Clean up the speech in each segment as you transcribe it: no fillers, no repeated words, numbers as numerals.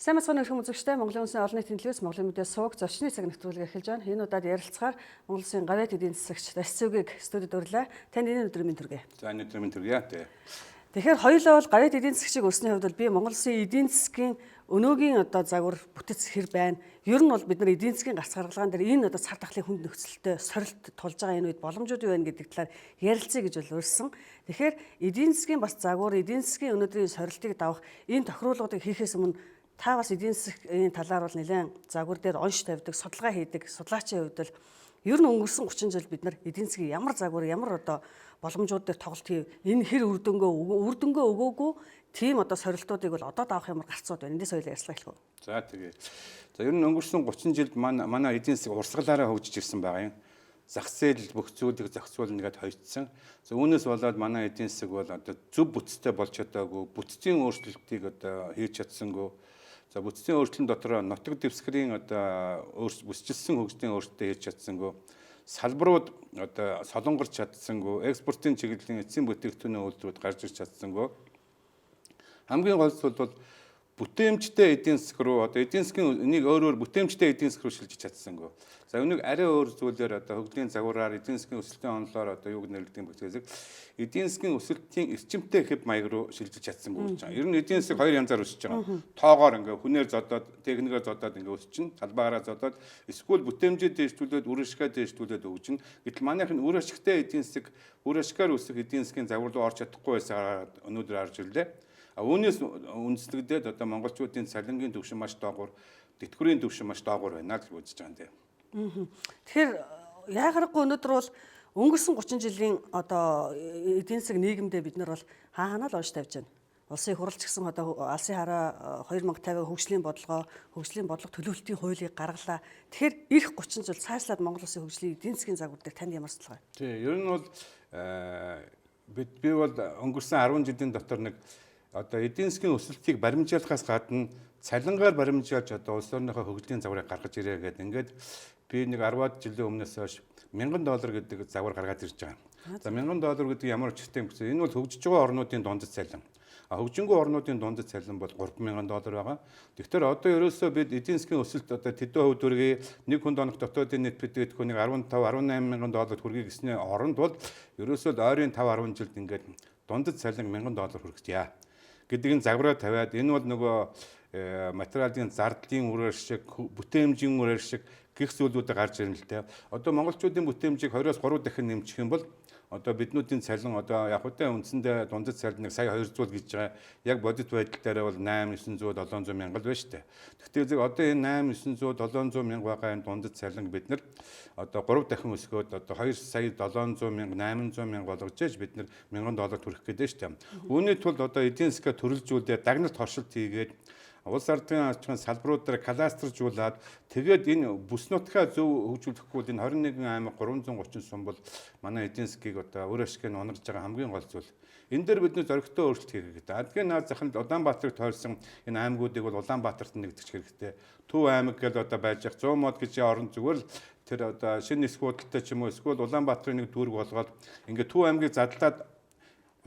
Сайн мэцхан өрхөм үзэгчтэй Монголын Улсын олонний тэмдэглэлээс Монголын мэдээ сууг зочны цаг нэвтрүүлэг эхэлж байна. Энэ удаад ярилцахаар Монгол Улсын Гавьяат эдийн засагч Н.Дашзэвэг студид урлаа. Танд энэ өдрийн мэнд хүргэе. За энэ өдрийн мэнд хүргэе. Тэгэхээр хоёулаа бол Гавьяат эдийн засагчийг өрсөний хувьд бол би Монгол Улсын эдийн засгийн өнөөгийн загвар бүтэц хэр байна. Ер нь бол бид нар эдийн засгийн гарц гаргалгаан дээр энэ цар тахлын хүнд нөхцөлтэй сорилт тулж байгаа энэ үед боломжууд юу вэ гэдэг талаар ярилцъя гэж бол урьсан. Тэгэхээр эдийн засгийн бас загвар, эдийн засгийн өнөөдрийн сорилтыг давах энэ тохируулгуудыг хийхээс өмнө та бас эдийн засгийн талаар бол нэлээд загвар дээр онш тавьдаг, судалгаа хийдэг, судлаачийн хувьд бол ер нь өнгөрсөн 30 жил бид нар эдийн засгийн ямар загвар, ямар боломжууд дээр тоглолт хийв, энэ хэр үр дүнгээ өгөөгүй тийм сорилтуудыг бол одоо давах ямар гарцууд байна. Эндээс хоёлаа ярьцлаа хэлэх үү. За тэгээ. За ер нь өнгөрсөн 30 жилд манай эдийн засаг урсгалаараа хөгжиж ирсэн байгаа юм. Зах зээл бүх зүйлийг зохицуулна гэдээ хоёцсон. За үүнээс болоод манай эдийн засаг бол зөв бүтцтэй болж чадаагүй, бүтцийн өөрчлөлтийг хийж чадсангүй. За бүтцийн өөрчлөлтийн дотор нутаг дэвсгэрийн бүсчилсэн хөгжлийн өөрчлөлтөө хийж чадсангүй. Салбарууд солонгорч чадсангүй, экспортын чиглэлийн эцсийн бүтээгдэхүүний үйлдвэрүүд гарч ирч чадсангүй. Хамгийн гол зүйл бол бүтээмжтэй эдийн засаг руу эдийн засгийн энийг өөр бүтээмжтэй эдийн засаг руу шилжиж чадсангүй. За үүнийг арай өөр зүйлээр хөгжлийн загвараар эдийн засгийн өсөлтийн онолоор юу гэж нэрлэдэг юм бэ гэхээр эдийн засгийн өсөлтийн эрчимтэй хэв маяг руу шилжиж чадсангүй гэж байгаа. Ер нь эдийн засаг хоёр янзаар өсөж байгаа. Тоогоор хүнээр зодоод, техникээр зодоод өсчин, талбаараа зодоод эсвэл бүтээмжээ дэвшүүлээд, үр ашгаа дэвшүүлээд өгчин. Гэтэл манайх нь үр ашигтай эдийн засаг, үр ашгаар өсөх эдийн засгийн загвар руу орж чадахгүй байсаар өнөөдөр харж ирлээ. Үүнээс үндэслэгдээд монголчуудын цалингийн түвшин маш доогуур, тэтгэврийн түвшин маш доогуур байна гэж үзэж байгаа юм. Тэгэхээр яагарахгүй өнөөдөр бол өнгөрсөн 30 жилийн эдийн засаг нийгэмдээ бид нар бол хаанаа л онш тавьж байна. Улсын хурлч гэсэн алсын хараа 2050 хөгжлийн бодлого төлөвлөлтийн хуулийг гаргалаа. Тэгэхээр эх 30 жил цаашлаад Монгол Улсын хөгжлийн эдийн засгийн загвар дээр танд ямар судалгаа? Тий, ер нь бол би бол өнгөрсөн 10 жилийн дотор нэг эдийн засгийн өсөлтийг баримжаалахаас гадна цалингаар баримжаалж улс орныхоо хөгжлийн загварыг гаргаж ирээ гэдэг. Ингээд би нэг 10-аад жилийн өмнөөс хойш $1000 гэдэг загвар гаргаад ирж байгаа. За $1000 гэдэг ямар учиртай юм бэ? Энэ бол хөгжиж байгаа орнуудын дундад цалин. Хөгжингүй орнуудын дундад цалин бол $3000 байгаа. Тэгэхээр одоо ерөөсөө бид эдийн засгийн өсөлт тэдэн хувьд үргээ нэг хүн донох дотоодын нийт бүтээгдэхүүнийг $15-18,000 хүргэе гэсний оронд бол ерөөсөө ойрын 5-10 жилд ингээд дундад цалин $1000 хүргэжээ гэдгийг загвараа тавиад энэ бол нөгөө материалын зардлын үр ашиг, бүтээмжийн үр ашиг гэх зүйлүүдээ гарч ирнэ л дээ. Одоо монголчуудын бүтээмжийг 20-3 дахин нэмчих юм бол биднүүдийн цалин яг үедээ үндсэндээ дундад цалин сая 200 гэж байгаа. Яг бодит байдал дээр бол 8-900-700 мянган байна шүү дээ. Гэхдээ одоо энэ 8-900-700 мянга байгаа энэ дундад цалин бид нар 3 дахин өсгөөд 2,700,000 800,000 болгож яаж бид нар $1000 төрөх гэдэг шүү дээ. Үүний тулд эдийн засгаа төрөлжүүлээд дагналт хоршилт хийгээд улс ардын ачааллын салбаруудаар кластержуулаад тэгээд энэ бүс нутгаа зөв хөгжүүлэхгүй энэ 21 аймаг 330 сум бол манай эдийн засгийг өөр ашиг нь унарж байгаа хамгийн гол зүйл. Энэ дээр бидний зоригтой өөрчлөлт хийх хэрэгтэй. Адгийн наад заханд Улаанбаатарыг тойрсон энэ аймагуудыг бол Улаанбаатарт нэгтгэж хэрэгтэй. Төв аймаг гэж байж байгаа 100 мод гэж орон зүгээр л тэр шинэ нисэх худалдаа ч юм уу эсвэл Улаанбаатарын нэг дүүрэг болгоод ингээд Төв аймгийг задлаад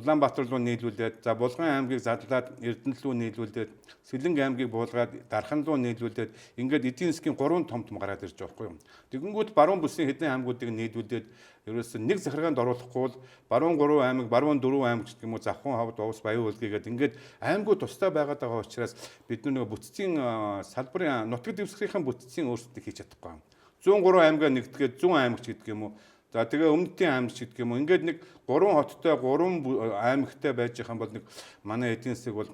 Улаанбаатар руу нийлүүлээд, за Булган аймгийг задлаад Эрдэнэ рүү нийлүүлээд, Сэлэнг аймгийг буулгаад Дархан руу нийлүүлээд ингээд эдийн засгийн 3 том гараад ирж байгаа юм. Тэгэнгүүт баруун бүсийн хэдэн аймагуудыг нийлүүлээд ерөөсөө нэг захиргаанд оруулахгүй бол баруун 3 аймаг, баруун 4 аймаг гэдэг юм уу Завхан хавд, Увс, Баян үлгээд ингээд аймагуд тустай байгаад байгаа учраас бид нэг бүтцийн салбарын нутаг дэвсгэрийн бүтцийн өөрчлөлтийг хийж чадахгүй. 103 аймгаа нэгтгээд 100 аймагч гэдэг юм уу. За тэгээ өмнөдийн аймагч гэдэг юм уу. Ингээд нэг 3 хоттой 3 аймагтай байж байгаа бол нэг манай эдийн засаг бол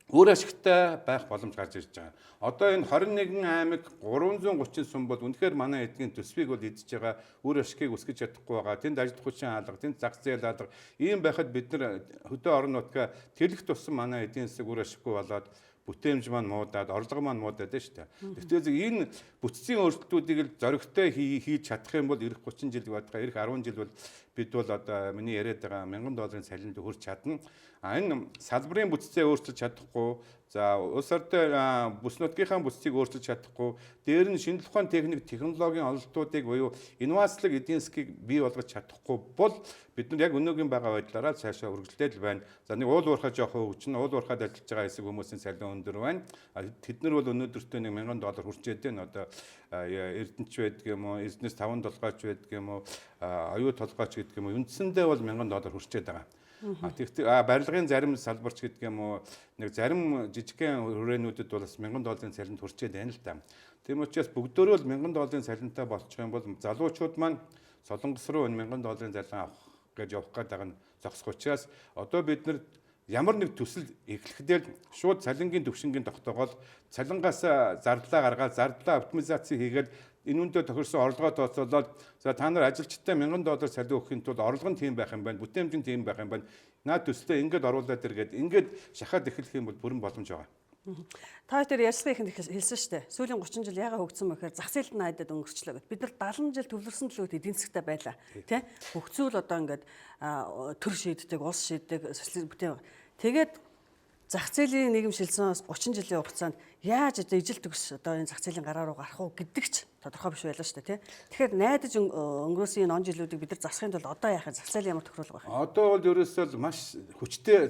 өөр ашигтай байх боломж гарч ирж байгаа. Одоо энэ 21 аймаг 330 сум бол үнэхээр манай эдийн төсвийг бол эдэж байгаа, өөр ашигыг үсгэж чадахгүй байгаа. Тэнд ажил хүчин алга, тэнд зах зээл алга. Ийм байхад бид нар хөдөө орон нутгаа тэлэх тусам манай эдийн засаг өөр ашиггүй болоод бүтээмж маань муудаад, орлого маань муудаад байна шүү дээ. Гэхдээ энэ бүтцийн өөрчлөлтүүдийг л зоригтой хийж чадах юм бол эх 30 жил байтугай эх 10 жил бол бид бол миний яриад байгаа $1000 цалинд хүрч чадна. Энэ салбарын бүтцээ өөрчилж чадахгүй, За улс ордын бүс нутгийнхаа бүсцийг өөрчилж чадахгүй, дээр нь шинжлэх ухааны техник, технологийн ололтуудыг буюу инновацлог эдийн засгийг бий болгож чадахгүй бол бид нар яг өнөөгийн байгаа байдлаараа цаашаа үргэлжлээд л байна. За нэг уул уурхай жоохон хөгжин, уул уурхайд ажиллаж байгаа хэсэг хүмүүсийн цалин өндөр байна. Тэд нар бол өнөөдөртөө $1,000 хүрчээд байна. Одоо эрдэнэч байдаг юм уу, эрдэнэс 5 толгойч байдаг юм уу, оюу толгойч гэдэг юм уу, үндсэндээ бол $1,000 хүрчээд байгаа. Тэгвэл барилгын зарим салбарч гэдэг юм уу, нэг зарим жижигхэн хүрээнүүдэд бол бас $1,000 цалинт хүрчээд байна л да. Тийм учраас бүгдөө л $1,000 цалинтай болчих юм бол залуучууд маань Солонгос руу $1,000 цалин авах гэж явах гэдэг нь зогсох учраас одоо бид нар ямар нэг төсөл эхлэхдээ шууд цалингийн төвшингийн тогтоогоод цалингаас зардлаа гаргаад зардлаа оптимизаци хийгээд энэ үндэ тохирсон орлогоо тооцоолоод за та нар ажилчтай $1,000 цалин өгөхийн тулд орлого нь тийм байх юм байна, бүтээмжийн тийм байх юм байна. Наад төслөө ингээд оруулаад иргээд ингээд шахаад эхлэх юм бол бүрэн боломж байгаа. Та тэр ярьслага ихэнд хэлсэн шүү дээ. Сүүлийн 30 жил яагаад хөгжсөн бэ гэхээр зах зээлд найдад өнгөрчлөө гэд. Бид нар 70 жил төвлөрсөн төлөвт эдийн засгтай байлаа. Тэ? Хөгцүүл одоо ингээд төр шийддэг, улс шийддэг, социализм бүтээн. Тэгээд зах зээлийн нийгэм шилжсэн 30 жилийн хугацаанд яаж одоо ижил төгс одоо энэ зах зээлийн гараа руу гарах уу гэдэг ч тодорхой биш байлаа шүү дээ, тий. Тэгэхээр найдаж өнгөрөөсөн энэ он жилүүдийг бид нар засахын тулд одоо яах вэ? Зах зээлийн ямар тохируулга байх вэ? Одоо бол ерөөсөө маш хүчтэй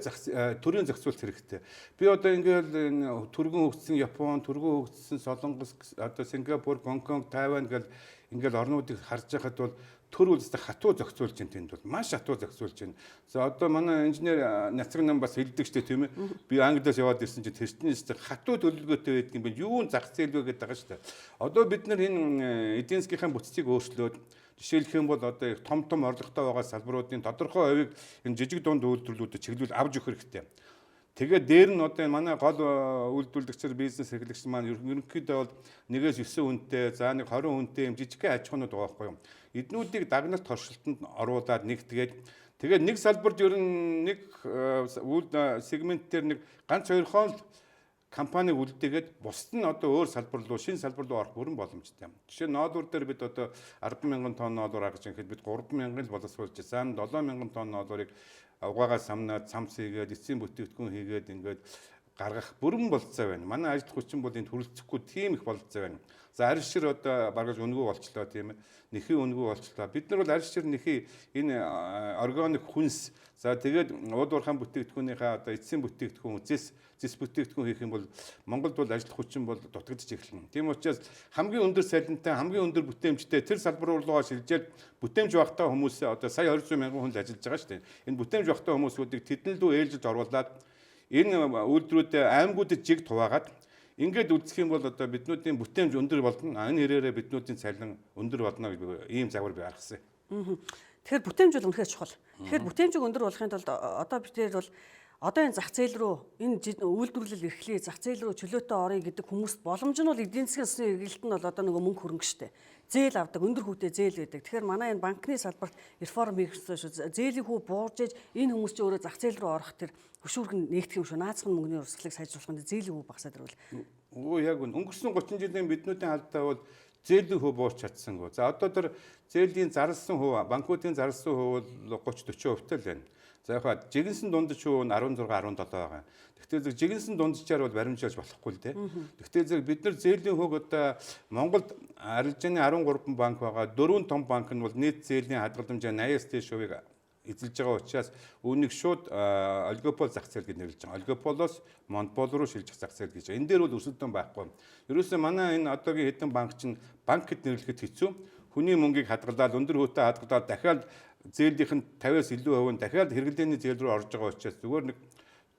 төрийн зохицуулт хэрэгтэй. Би одоо ингээл түргэн хөгжсөн Япон, түргэн хөгжсөн Солонгос, одоо Сингапур, Гонконг, Тайван гэл ингээл орнуудыг харж байхад бол төр үлдэх хатуу зохицуулж байна тэнд бол маш хатуу зохицуулж байна. За одоо манай инженер Нацраг нам бас хэлдэг шүү дээ тийм ээ. Би Англиас яваад ирсэн чинь тэрчнээс хатуу төлөвлөгөөтэй байдаг юм байна. Юун зах зээл вэ гэдэг байгаа шүү дээ. Одоо бид нар энэ эдийн засгийн бүтцийг өөрчлөөд жишээлх юм бол одоо их том орлоготой байгаа салбаруудын тодорхой хувийг энэ жижиг дунд үйлдвэрлэлүүдэд чиглүүл авч өгөх хэрэгтэй. Тэгээд дээр нь одоо манай гол үйлдвэрлэгчид бизнес эрхлэгч маань ерөнхийдөө бол 1-9 хүнтэй, за нэг 20 хүнтэй юм жижигхэн аж ахуйнууд байгаа байхгүй юу. Эднүүдийг дагнах торшилтонд оруулаад тэгээд нэг салбарт ер нь нэг сегментээр нэг ганц хоёрхон компаниг үлдээгээд бусд нь одоо өөр салбар руу шинэ салбар руу орох бүрэн боломжтой юм. Жишээ нь ноолуур дээр бид одоо 10,000 тонн ноолуур агж ихэд бид 3,000 л боловсруулж байгаа. 7,000 тонн ноолуурыг угаагаас самнаад цамц хийгээд эцсийн бүтээгдэхүүн хийгээд ингээд гаргах бүрэн болцоо байна. Манай ажил хүчин бол энд хүрэлцэхгүй тийм их болцоо байна. За арьс шир одоо баргаж өнгөө болчлоо тийм ээ. Нэхий өнгөө болчлоо. Бид нар бол арьс шир нэхий энэ органик хүнс. За тэгээд уд уурхайн бүтээгдэхүүнийхээ одоо эцсийн бүтээгдэхүүн зэс бүтээгдэхүүн хийх юм бол Монголд бол ажил хүчин бол дутагдж эхэлнэ. Тийм учраас хамгийн өндөр цалинтай, хамгийн өндөр бүтээмжтэй тэр салбар руу шилжээд бүтээмж багтаа хүмүүсээ одоо сая 200,000 хүн л ажиллаж байгаа шүү дээ. Энэ бүтээмж багтаа хүмүүсүүдийг тэдэн лүү ээлжиж оруулаад энэ үйлдвэрүүдэд аймагуудад жиг хуваагаад ингээд үзэх юм бол одоо биднүүдийн бүтээмж өндөр болно. Энэ хэрээрээ биднүүдийн цалин өндөр болно гэдэг ийм загвар би гаргасан. Тэгэхээр бүтээмж бол үнэхээр чухал. Тэгэхээр бүтээмжийг өндөр болгохын тулд одоо бид нэр бол одоо энэ зах зээл рүү энэ үйлдвэрлэл эрхлэе зах зээл рүү чөлөөтэй орё гэдэг хүмүүст боломж нь бол эдийн засгийн эргэлт нь бол одоо нөгөө мөнгө хөрөнгө штэ. Зээл авдаг, өндөр хүүтэй зээл байдаг. Тэгэхээр манай энэ банкны салбарт реформ хийх ёстой шүү. Зээлийн хүү буурж ээж энэ хүмүүс чинь өөрөө зах зээл рүү орох тэр хөшүүргэн нээгдэх юм шүү. Наацхан мөнгөний урсгалыг сайжруулах нь зээлийн хүү багасаад ирвэл. Яг өнгөрсөн 30 жилийн биднүүдийн алдаа бол зээлийн хүү буурч чадсангүй. За одоо тэр зээлийн зарласан хүү, банкуудын зарласан хүү бол 30-40% л байна. За яг жигэнсэн дундаж хүү нь 16-17 байгаа. Гэхдээ зэрэг жигэнсэн дунджаар бол баримжааж болохгүй л дээ. Гэхдээ зэрэг бид нар зээлийн хөөг одоо Монголд арилжааны 13 банк байгаа. 4 том банк нь бол нийт зээлийн хадгаламжаа 80-аас дээш хувийг эзэлж байгаа учраас үүнийг шууд олигопол зах зээл гэж нэрлэж байгаа. Олигополоос монопол руу шилжих зах зээл гэж. Энэ дээр бол өрсөлдөөн байхгүй. Ерөөсөө манай энэ одоогийн хэдэн банк чинь банк гэд нэрлэхэд хэцүү. Хүний мөнгийг хадгалаад өндөр хөөтэй хадгалаад дахиад зээлийнх нь 50-аас илүү хувь нь дахиад хэрэглээний зээл рүү орж байгаа учраас зүгээр нэг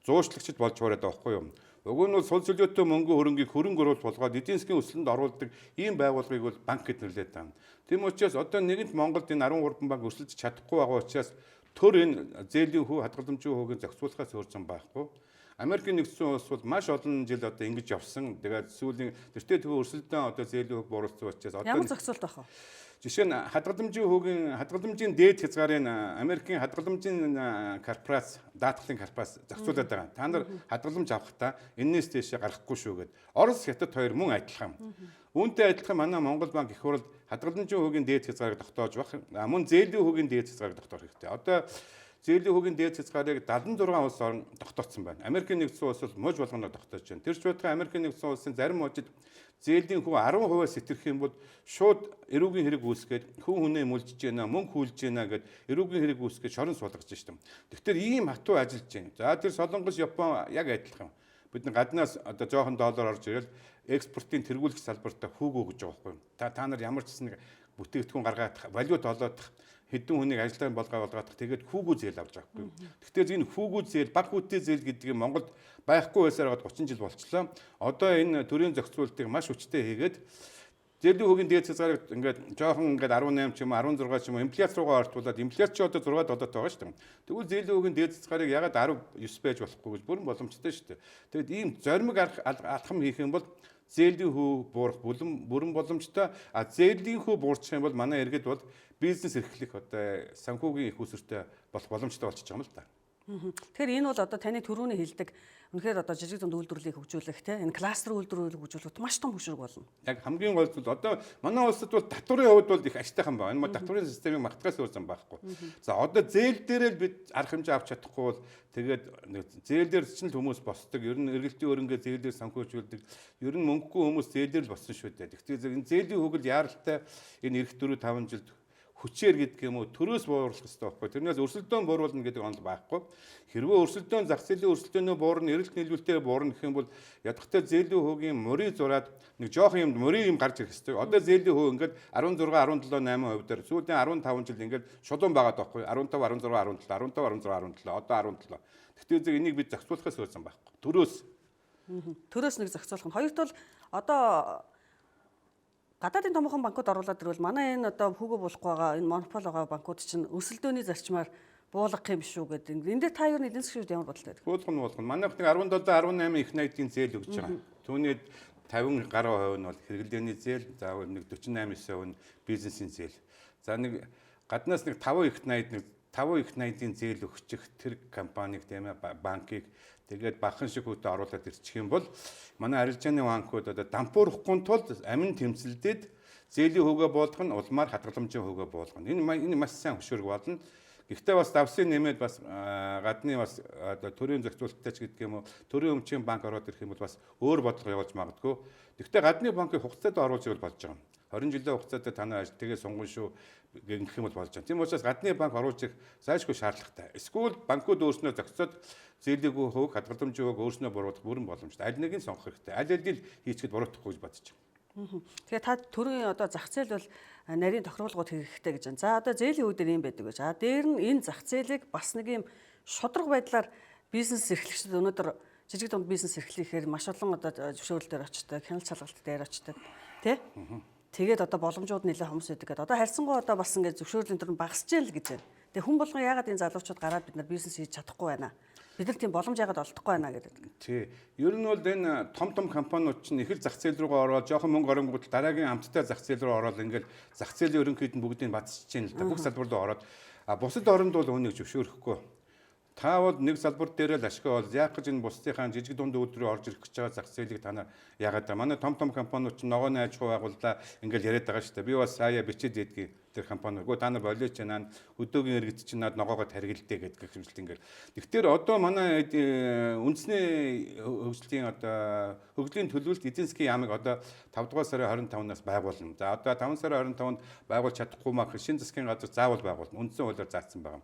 зуушлагчд болж хуураад байгаа байхгүй юу. Уг нь бол сул солиотой мөнгө хөрөнгийг хөрөнгө оруулалт болгоод эдийн засгийн өсөлтөнд оруулдаг ийм байгууллагыг бол банк гэж нэрлэдэг юм. Тийм учраас одоо нэгэнт Монголд энэ 13 банк өсөлдөж чадахгүй байгаа учраас төр энэ зээлийн хүү хадгаламжийн хөөгийн зохицуулахаас өөрчлөн байхгүй. Америкийн нэгдсэн улс бол маш олон жил одоо ингэж явсан. Тэгээд сүүлийн тэртээ төвөө өрсөлдөөн одоо зээлийн хөг буурсан учраас одоо ямар зохицуулт байх вэ? Жишээ нь хадгаламжийн дээд хязгаарын Америкийн хадгаламжийн корпорац, даатгалын корпорац зохицуулаад байгаа. Та нар хадгаламж авахдаа энэс дэшээ гарахгүй шүү гэд. Орос, Хятад хоёр мөн адилхан. Үүнтэй адилхан манай Монгол банк их хурал хадгаламжийн хөгийн дээд хязгаарыг тогтоож байх. Мөн зээлийн хөгийн дээд хязгаарыг тогтоох хэрэгтэй. Одоо зээлийн хүүгийн дээд хязгаарыг 76 улс орн тогтооцсон байна. Америкийн нэгдсэн улс бол мужи болгоно тогтоож байна. Тэр ч байтугай Америкийн нэгдсэн улсын зарим мужид зээлийн хүү 10% сэтэрх юм бол шууд эрүүгийн хэрэг үүсгээд хүн хүнээ мүлжиж байна, мөнгө хүлж байна гэд эрүүгийн хэрэг үүсгээд шорон суулгаж штеп. Тэгэхээр ийм хатуу ажиллаж байна. За тэр Солонгос, Япон яг адилхан. Бид нар гаднаас одоо жоохон доллар орж ирэл экспортын тэргүүлэх салбартаа хүүг өгж байгаа байхгүй. Та нар ямар ч нэг бүтээгдэхүүн гаргаад валют олоод хэдэн хүнийг ажиллагаанд болгоод тэгээд хүүгүү зээл авч байгаа байхгүй. Тэгэхээр энэ хүүгүү зээл, баг хүүтэй зээл гэдэг нь Монголд байхгүй байсаар 30 жил болчихлоо. Одоо энэ төрийн зохицуултыг маш хүчтэй хийгээд зээлийн хүүгийн дээд хязгаарыг ингээд жоохон ингээд 18 ч юм уу 16 ч юм уу инфляц руугаа ортуулаад инфляц ч одоо 6 7 байгаа шүү дээ. Тэгвэл зээлийн хүүгийн дээд хязгаарыг ягаад 19 байж болохгүй гэж бүрэн боломжтой шүү дээ. Тэгэд ийм зоримог алхам хийх юм бол зээлийн хүү буурах бүрэн боломжтой. Зээлийн хүү буурчих юм бол манай иргэд бол бизнес эрхлэх одоо санхүүгийн их усртай болох боломжтой болчихж байгаа юм л да. Тэгэхээр энэ бол одоо таны төрөүний хэлдэг үнэхээр одоо жижиг дунд үйлдвэрлэлийг хөгжүүлэх энэ кластер үйлдвэрлэлийг хөгжүүлэхэд маш том хөшрөг болно. Яг хамгийн гол зүйл одоо манай улсад бол татварын хувьд бол их аштайхан байна. Энэ татварын системийг магтахаас өөр зам байхгүй. За одоо зээл дээрээ л бид арга хэмжээ авч чадахгүй бол тэгээд зээлээр ч л хүмүүс босдог. Ер нь эргэлтийн өрөнгө зээлээр санхүүжүүлдэг. Ер нь мөнгөгүй хүмүүс зээлээр л болсон шүү дээ. Тэгэхээр энэ зээлийн хөгөл яаралтай энэ эх 4-5 жилд хүчээр гэдэг юм уу төрөөс бууруулах хэрэгтэй байхгүй. Тэрнээс өрсөлдөөн бууруулна гэдэг онол байхгүй. Хэрвээ өрсөлдөөн зах зээлийн өрсөлдөөнөө буурна, эрэлт нийлүүлэлтээ буурна гэх юм бол ядахтай зээлийн хөөгийн мөрийг зураад нэг жоохон юм мөрийн юм гарч ирэх хэрэгтэй. Одоо зээлийн хөө ингээд 16, 17, 8% дээр сүүлийн 15 жил ингээд шулуун байгаа байхгүй. 15, 16, 17, 15, 16, 17, одоо 17. Тэгэхээр энийг бид зохицуулахаас өөрсөн байхгүй. Төрөөс нэг зохицуулах нь. Хоёрт бол одоо гадаадын томоохон банкуд оруулаад ирвэл манай энэ одоо хүүгөө болохгүй байгаа энэ монопол байгаа банкуд чинь өрсөлдөөний зарчмаар буулгах юм шүү гэдэг. Энд дээр та юу нэг эдийн засгчид ямар бодлоо байдаг? Буулгах. Манайх нэг 17, 18 их найдын зээл өгч байгаа. Түүний 50 гаруй хувь нь бол хэрэглээний зээл, за нэг 48% нь бизнесийн зээл. За нэг гаднаас нэг 5 их найдын зээл өгчих тэр компаниг тийм ээ банкыг тэгээд бахан шиг хүүтэй оруулаад ирчих юм бол манай арилжааны банкуд одоо дампуурахгүй тулд амин тэмцэлдээд зээлийн хөөгөө буулгах нь улмаар хадгаламжийн хөөгөө буулгах нь. Энэ маш сайн хөшөөрөг болно. Гэхдээ бас давсын нэмээд бас гадны бас одоо төрийн зохицуулалттай ч гэдэг юм уу төрийн өмчийн банк ороод ирэх юм бол бас өөр бодлого явуулж магадгүй. Гэхдээ гадны банкыг хугацаанд оруулж ивэл болж байгаа юм. 20 жилийн хугацаатай танай тэгээ сунган шүү гэх юм бол болж байгаа. Тийм учраас гадны банк оруулж ирэх зайлшгүй шаардлагатай. Эсвэл банкуд өөрснөө зохицоод зээлийн хөөг хадгаламжийн хөөг өөрснөө буруутгах бүрэн боломжтой. Аль нэгийг сонгох хэрэгтэй. Аль алийг хийчихэд буруутгахгүй гэж бодож байна. Тэгэхээр та төрийн одоо зах зээл бол нарийн тохируулгууд хэрэгтэй гэж байна. За одоо зээлийн үе дээр юм байдаг гэж. Дээр нь энэ зах зээлийг бас нэг юм шудраг байдлаар бизнес эрхлэгчид өнөөдөр жижиг дунд бизнес эрхлэхээр маш олон одоо зөвшөөрөл дээр очдог, хяналт шалгалт дээр очдог. Тэ? Тэгээд одоо боломжууд нэлээд хомс байдаг гэдэг. Одоо харьцангуй одоо бас ингээд зөвшөөрлийн төр нь багасж ял гэж байна. Тэгээ хүн болгон яагаад энэ залуучууд гараад бид нар бизнес хийж чадахгүй байна. Бид нар тийм боломж яагаад олдохгүй байна гэдэг. Тий. Ер нь бол энэ том компаниуд чинь их л зах зээл рүүгээ ороод жоохон мөнгө оронгууд дараагийн амттай зах зээл рүү ороод ингээд зах зээлийн ерөнхийд нь бүгдийг бацчихж чинь л да. Бүх салбар руу ороод бусад оронд бол үүнийг зөвшөөрөхгүй. Та бол нэг салбар дээр л ашиг бол яах гэж энэ бусдынхаа жижиг дунд үйлдвэрийн орж ирэх гэж байгаа зах зээлийг та нар яагаад та манай том компаниуд чинь ногооны аж ахуй байгууллаа ингээл яриад байгаа шүү дээ. Би бас сая бичээд идэгий тэр компани. Үгүй та нар болооч наа өдөөгийн иргэд чинь над ногоогоо тархилдээ гэдэг хэмжилт ингээл. Тэгэхээр одоо манай үндэсний хөгжлийн одоо хөгжлийн төлөвлөлт эдийн засгийн яамыг одоо 5 дугаар сарын 25-наас байгуулна. За одоо 5 сарын 25-нд байгуулж чадахгүй мах шинэ засгийн газар заавал байгуулна. Үндсэн хуулиар заасан байгаа.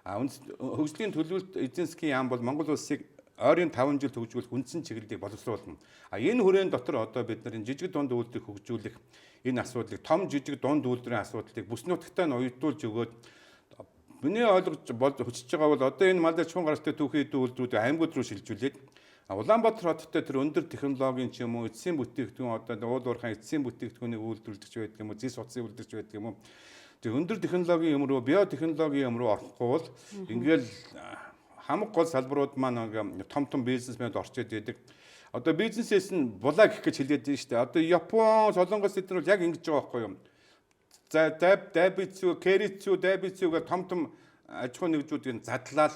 Хөгжлийн төлөвлөлт эдийн засгийн яам бол Монгол Улсыг ойрын 5 жил хөгжүүлэх үндсэн чиглэлийг боловсруулна. Энэ хүрээнд дотор одоо бид нар жижиг дунд үйлдвэрийг хөгжүүлэх энэ асуудлыг том жижиг дунд үйлдвэрийн асуудлыг бүс нутагтаа нь уягдуулж өгөөд миний ойлгож хүчиж байгаа бол одоо энэ малдаа чухал гаралтай түүхийн эдийн үйлдвэрүүдийг аймагуд руу шилжүүлээд Улаанбаатар хоттой тэр өндөр технологийн ч юм уу эцсийн бүтээгдэхүүн одоо уул уурхайн эцсийн бүтээгдэхүүнийг үйлдвэрлэгч байдаг юм уу зис утсын үйлдвэрлэгч байдаг юм уу тэг өндөр технологийн юм руу биотехнологийн юм руу орохгүй бол ингээл хамаг гол салбарууд маань том бизнесмэнүүд орчод идэг. Одоо бизнесээс нь булаа гэх гэж хэлээд байна шүү дээ. Одоо Япон, Солонгос эдгээр бол яг ингэж байгаа байхгүй юу? За дайбицүү, кэрицүү, дайбицүү гэх том аж ахуй нэгжүүдийн задлал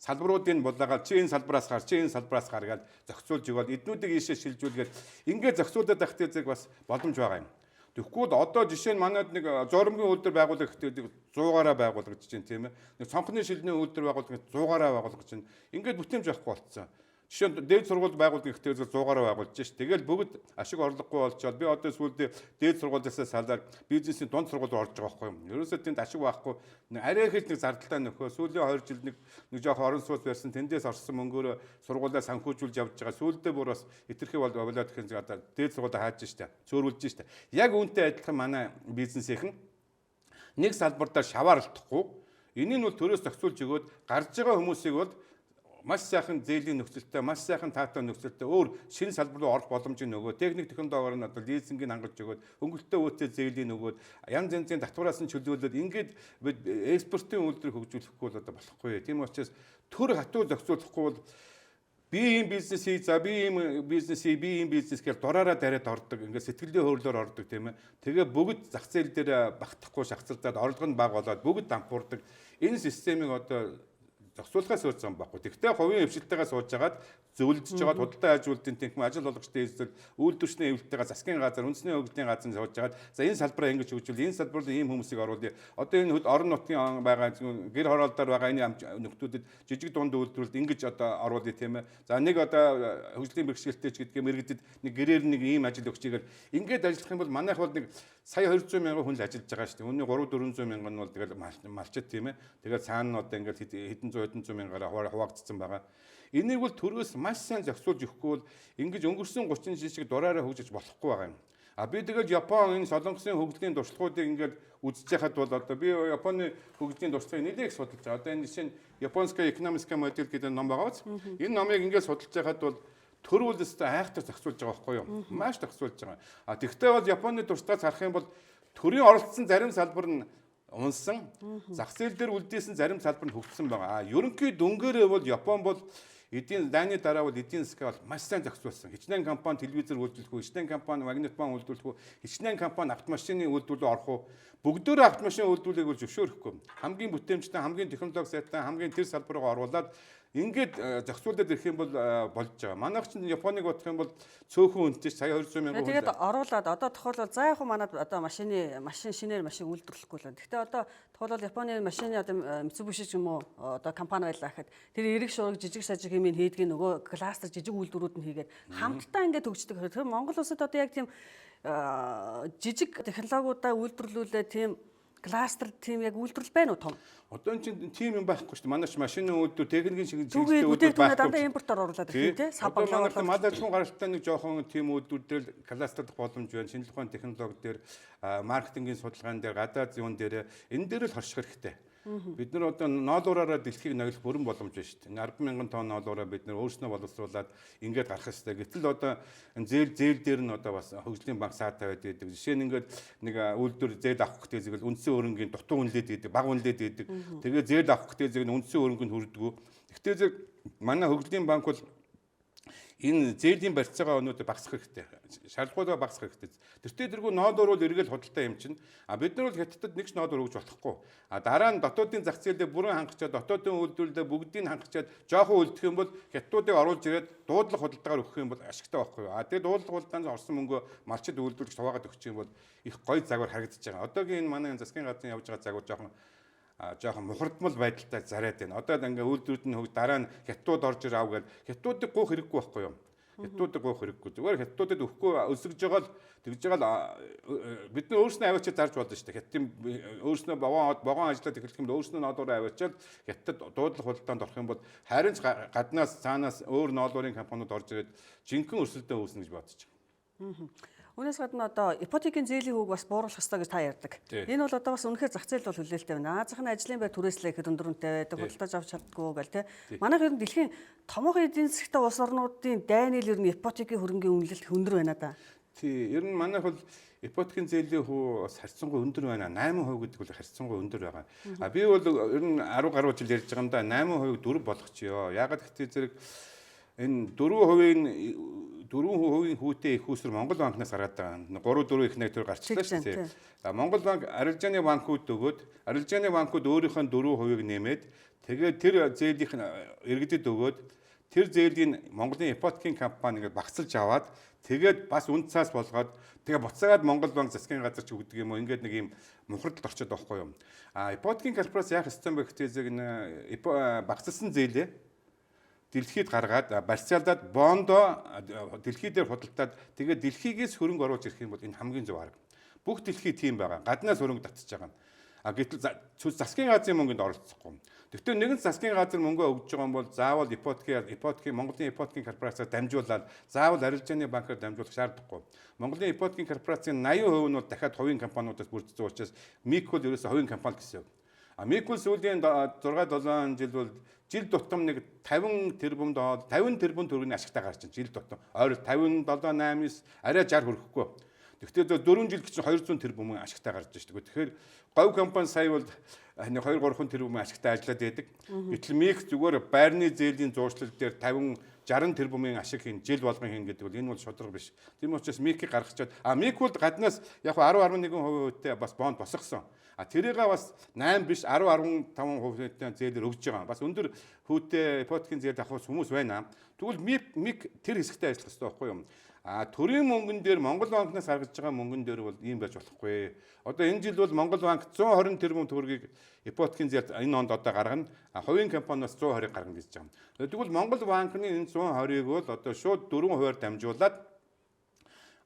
салбаруудын булаагаар чи энэ салбараас гар, чи энэ салбараас гар гэж зохицуулж өгöd эднүүдийг ийшээ шилжүүлгээд ингээд зохицуулаад байх зэрэг бас боломж байгаа юм. Тэгэхгүй бол одоо жишээ нь манайд нэг зурмгийн үйлдвэр байгуулах гэдэг 100-аараа байгуулагдаж байна тийм ээ. Нэг цонхны шилний үйлдвэр байгуулах 100-аараа байгуулагдаж байна. Ингээд бүтээмж авахгүй болцсон. Жишээ нь дээд сургууль байгуулах гэхдээ 100-аараа байгуулж шээ. Тэгэл бүгд ашиг орлогогүй болчоод би одоо сүүлдээ дээд сургуулиасаа салаад бизнесийн дунд сургууль орж байгаа байхгүй юм. Ерөөсөө тэнд ашиг байхгүй. Арай их нэг зардалтай нөхөө сүүлийн 2 жил нэг жоох орон сууц барьсан тэндээс орсон мөнгөөр сургуулаа санхүүжүүлж явж байгаа. Сүүлдээ бүр бас хэтэрхий болоод гэхин одоо дээд сургуулаа хааж штэ. Цөөрүүлж штэ. Яг үүнтэй адилхан манай бизнесийнхэн нэг салбартаа шаваар алдахгүй. Энийг бол төрөөс зохицуулж өгөөд гарч байгаа хүмүүсийг бол маш сайхан зээлийн нөхцөлтэй, маш сайхан таатай нөхцөлтэй өөр шинэ салбар руу орох боломжийг нөгөө техник технологиор нь одоо лизингийг хангаж өгөөд хөнгөлөлтөө үүтэй зээлийн нөгөөд янз янзын татвараас нь чөлөөлөд ингээд экспортын үйлдвэрийг хөгжүүлэхгүй бол одоо болохгүй. Тийм учраас төр хатуу зохицуулахгүй бол би ийм бизнес хий, за би ийм бизнес хий, би ийм бизнес гэж дураараа дараад ордог. Ингээд сэтгэлийн хөөрлөөр ордог тийм ээ. Тэгээ бүгд зах зээл дээр багтахгүй шахацдаад орлого нь бага болоод бүгд дампуурдаг. Энэ системийг одоо зохицуулахаас өөр зам байхгүй. Тэгвэл хувийн хвшилтайгаа сууж агаад зөвлөж байгаа худалдаа ажилуулалтын тэнхим ажил олгогчдын эзэл үйлдвэрчний эвлэлтэйгээ засгийн газар үндэсний хөгжлийн газар сууж агаад за энэ салбараа ингэж хөгжүүл энэ салбарт ийм хүмүүсийг оруулъя. Одоо энэ орон нутгийн байгаа гэр хороолдоор байгаа энэ нөхдүүдэд жижиг дунд үйлдвэрлэлд ингэж одоо оруулъя тийм ээ. За нэг одоо хөгжлийн бэрхшээлтэй ч гэдгээ мэрэгдэд нэг гэрээр нэг ийм ажил өгчийгээр ингээд ажиллах юм бол манайх бол нэг сая 200 мянган хүн л ажиллаж байгаа шүү дээ. Үүний 300-400 мянган нь бол тэгэл малчит тийм ээ. Тэгээд цаана нь одоо ингээд хэдэн зуун мянгаар хуваагдсан байгаа. Энийг бол төрөөс маш сайн зохицуулж өгөхгүй бол ингэж өнгөрсөн 30 жил шиг дураараа хөгжиж болохгүй байгаа юм. А би тэгэл Япон энэ солонгосын хөгжлийн туршлагуудыг ингээд үзэж байхад бол одоо би Японы хөгжлийн туршлагыг нэлээд их судалж байгаа. Одоо энэ жишээ нь Японская экономическая модель гэдэг ном байгаа биз? Энэ номыг ингээд судалж байхад бол төрөл өстой айхтар зохицуулж байгаа байхгүй юу? Маш зохицуулж байгаа. А тэгвэл бол Японы туршлагаас харах юм бол төрийн оролцсон зарим салбар нь унсан, зах зээл дээр үлдээсэн зарим салбар нь хөгжсөн байгаа. А ерөнхий дүнгээрээ бол Япон бол эдийн дайны дараа бол эдийн засаг бол маш сайн зохицуулсан. Хичнээн компани телевизээр үйлдвэрлэх үү, хичнээн компани магнитофон үйлдвэрлэх үү, хичнээн компани автомашины үйлдвэрлэлд орох уу. Бүгдөө автомашин үйлдвэрлэлийг бол зөвшөөрөхгүй. Хамгийн бүтээмжтэй, хамгийн технологи сайтай, хамгийн тэр салбар руу оруулаад ингээд зохицуулаад ирэх юм бол болж байгаа. Манайх чинь Японыг бодох юм бол цөөхөн үнэтэй сая 200 мянган хүн. Тэгээд оруулаад одоо тохиолбол за яг манад одоо машин шинээр машин үйлдвэрлэхгүй л байна. Гэхдээ одоо тохиолбол Японы машины одоо Mitsubishi ч юм уу одоо компани байлаа гэхэд тэр эрэг шуурга жижиг сажиг хэмээн хийдгийг нөгөө кластер жижиг үйлдвэрүүд нь хийгээд хамтдаа ингээд хөгждөг. Тэгэхээр Монгол улсад одоо яг тийм жижиг технологиудаа үйлдвэрлүүлээ тийм кластер тийм яг үйлдвэрлэл байна уу том? Одоо энэ чинь тийм юм байхгүй шүү дээ. Манай машины үйлдвэр техникийн чиглэлтэй үйлдвэр байхгүй. Дандаа импортоор оруулаад ирэх тийм сабан оруулаад. Манай ажлын гаралтай нэг жоохон тийм үйлдвэр дээр кластерлах боломж байна. Шинжлэх ухааны технологи дээр, маркетингийн судалгаан дээр, гадаад зүүн дээр энэ дээр л хорших хэрэгтэй. Бид нар одоо ноолуураараа дэлхийг ноёлох бүрэн боломж байна шүү дээ. 10,000 тонн ноолуураа бид нар өөрснөө боловсруулад ингээд гарах хэрэгтэй. Гэтэл одоо зээл дээр нь одоо бас хөгжлийн банк саатай байдаг. Жишээ нь ингээд нэг үйлдвэр зээл авах гэдэг зүйл үндсэн хөрөнгөний дутуу үнэлээд байдаг, бага үнэлээд байдаг. Тэгээ зээл авах гэдэг зүйл үндсэн хөрөнгөнд хүрдэггүй. Гэхдээ зэрэг манай хөгжлийн банк бол энэ зээлийн барьцаагаа өнөөдөр багасгах хэрэгтэй. Шаардлагуудаа багасгах хэрэгтэй. Тэртээ тэргүй ноодор бол эргэл худалдаа юм чинь. А бид нар бол хятадд нэг ч ноодор өгж болохгүй. А дараа нь дотоодын зах зээлдээ бүрэн хангачаад дотоодын үйлдвэрлэлдээ бүгдийг хангачаад жоохон үлдэх юм бол хятадуудыг оруулж ирээд дуудлага худалдаагаар өгөх юм бол ашигтай байхгүй юу? А тэгээ дуудлага худалдаанд орсон мөнгөө малчид үйлдвэрлэж хуваагаад өгчих юм бол их гоё загвар харагдаж байгаа. Одоогийн энэ манай засгийн газрын явж байгаа загвар жоохон мухардмал байдалтай зарайд байна. Одоо ингээ үйлдвэрүүд нь дараа нь хятадууд орж ир аав гээд хятадуудыг гуйх хэрэггүй байхгүй юу? Хятадуудыг гуйх хэрэггүй. Зүгээр хятадуудад өгөхгүй өсөж байгаа л тэгж байгаа л бид нар өөрснөө аваачаад зарж болно шүү дээ. Хятадын өөрснөө богоон ажиллаад эхлэх юм бол өөрснөө ноолуураа аваачаад хятад дуудлага худалдаанд орох юм бол харин гаднаас цаанаас өөр ноолуурын компаниуд орж ирээд жинхэнэ өрсөлдөө үүснэ гэж бодож байгаа. Үүнээс гадна одоо ипотекийн зээлийн хүүг бас бууруулах хэрэгтэй гэж та ярьдаг. Энэ бол одоо бас үнэхээр зах зээл бол хүлээлттэй байна. Наазах нь ажлын байр түрээслэх ихэд өндөрөнтэй байдаг, худалдаж авч чаддгүй гэл те. Манайх ер нь дэлхийн томоохон эдийн засгтай улс орнуудын дайныг ер нь ипотекийн хөрөнгийн үнэлэлт өндөр байна да. Тий, ер нь манайх бол ипотекийн зээлийн хүү харьцангуй өндөр байна. 8% гэдэг бол харьцангуй өндөр байгаа. А би бол ер нь 10 гаруй жил ярьж байгаа юм да 8% 4 болгочихё. Ягаад гэвэл зэрэг энэ 4% хүүтэй их усэр Монгол банкнаас гараад байгаа. 3-4 их нэг төр гарчлаа шүү дээ. Монгол банк арилжааны банкуд өгөөд арилжааны банкуд өөрийнхөө 4%-ийг нэмээд тэгээд тэр зээлийнх нь иргэдэд өгөөд тэр зээлийн Монголын ипотекийн компани ингээд багцалж аваад Тэгээд бас үнд цаас болгоод тэгээ буцаагаад Монгол банк засгийн газар ч өгдөг юм уу ингээд нэг юм мухардалд орчод байхгүй юу. Ипотекийн корпорац яах ёстой бэ гэхтээ багцсан зээлээ дэлхийд гаргаад барьцаалдаад бондо дэлхий дээр худалдаад тэгээд дэлхийгээс хөрөнгө оруулж ирэх юм бол энэ хамгийн зөв арга. Бүх дэлхий тийм байгаа. Гаднаас хөрөнгө татчих байгаа. Гэтэл засгийн газрын мөнгөнд оролцохгүй. Гэхдээ нэгэн засгийн газар мөнгө өгж байгаа юм бол заавал ипотекийн Монголын ипотекийн корпорациар дамжуулаад заавал арилжааны банкаар дамжуулах шаардлагагүй. Монголын ипотекийн корпорацийн 80% нь бол дахиад хувийн компаниудаас бүрдсэн учраас МИК бол ерөөсөө хувийн компани гэсэн. МИК бол сүүлийн 6-7 жил бол жил тутам нэг 50 тэрбум төгрөгийн ашигтай гарч байна. Жил тутам. Ойр 57, 8, арай 60 хүрэхгүй. Гэхдээ 4 жил чинь 200 тэрбум ашигтай гарч байна шүү дээ. Тэгэхээр говь компани сая бол 2-3 тэрбум ашигтай ажиллаад байдаг. Гэтэл МИК зүгээр байрны зээлийн зуршлал дээр 50-60 тэрбумын ашиг хийн жил болгон хийн гэдэг бол энэ бол шударга биш. Тийм учраас МИК-ийг гаргачаад МИК бол гаднаас яг 10-11%-тэй бас бонд босгосон. Тэрийгээ бас 8 биш 10-15%-тэй зээлээр өгж байгаа. Бас өндөр хүүтэй ипотекийн зээл авах хүмүүс байна. Тэгвэл МИК тэр хэсэгтээ ажиллах хэрэгтэй байхгүй юу? Төрийн мөнгөн дээр Монгол банкнаас гаргаж байгаа мөнгөн дээр бол ийм байж болохгүй. Одоо энэ жил бол Монгол банк 120 тэрбум төгрөгийг ипотекийн зээл энэ онд одоо гаргана. Хувийн компаниас 120-ыг гаргана гэж байгаа. Тэгвэл Монгол банкны энэ 120-ыг бол одоо шууд 4%-аар дамжуулаад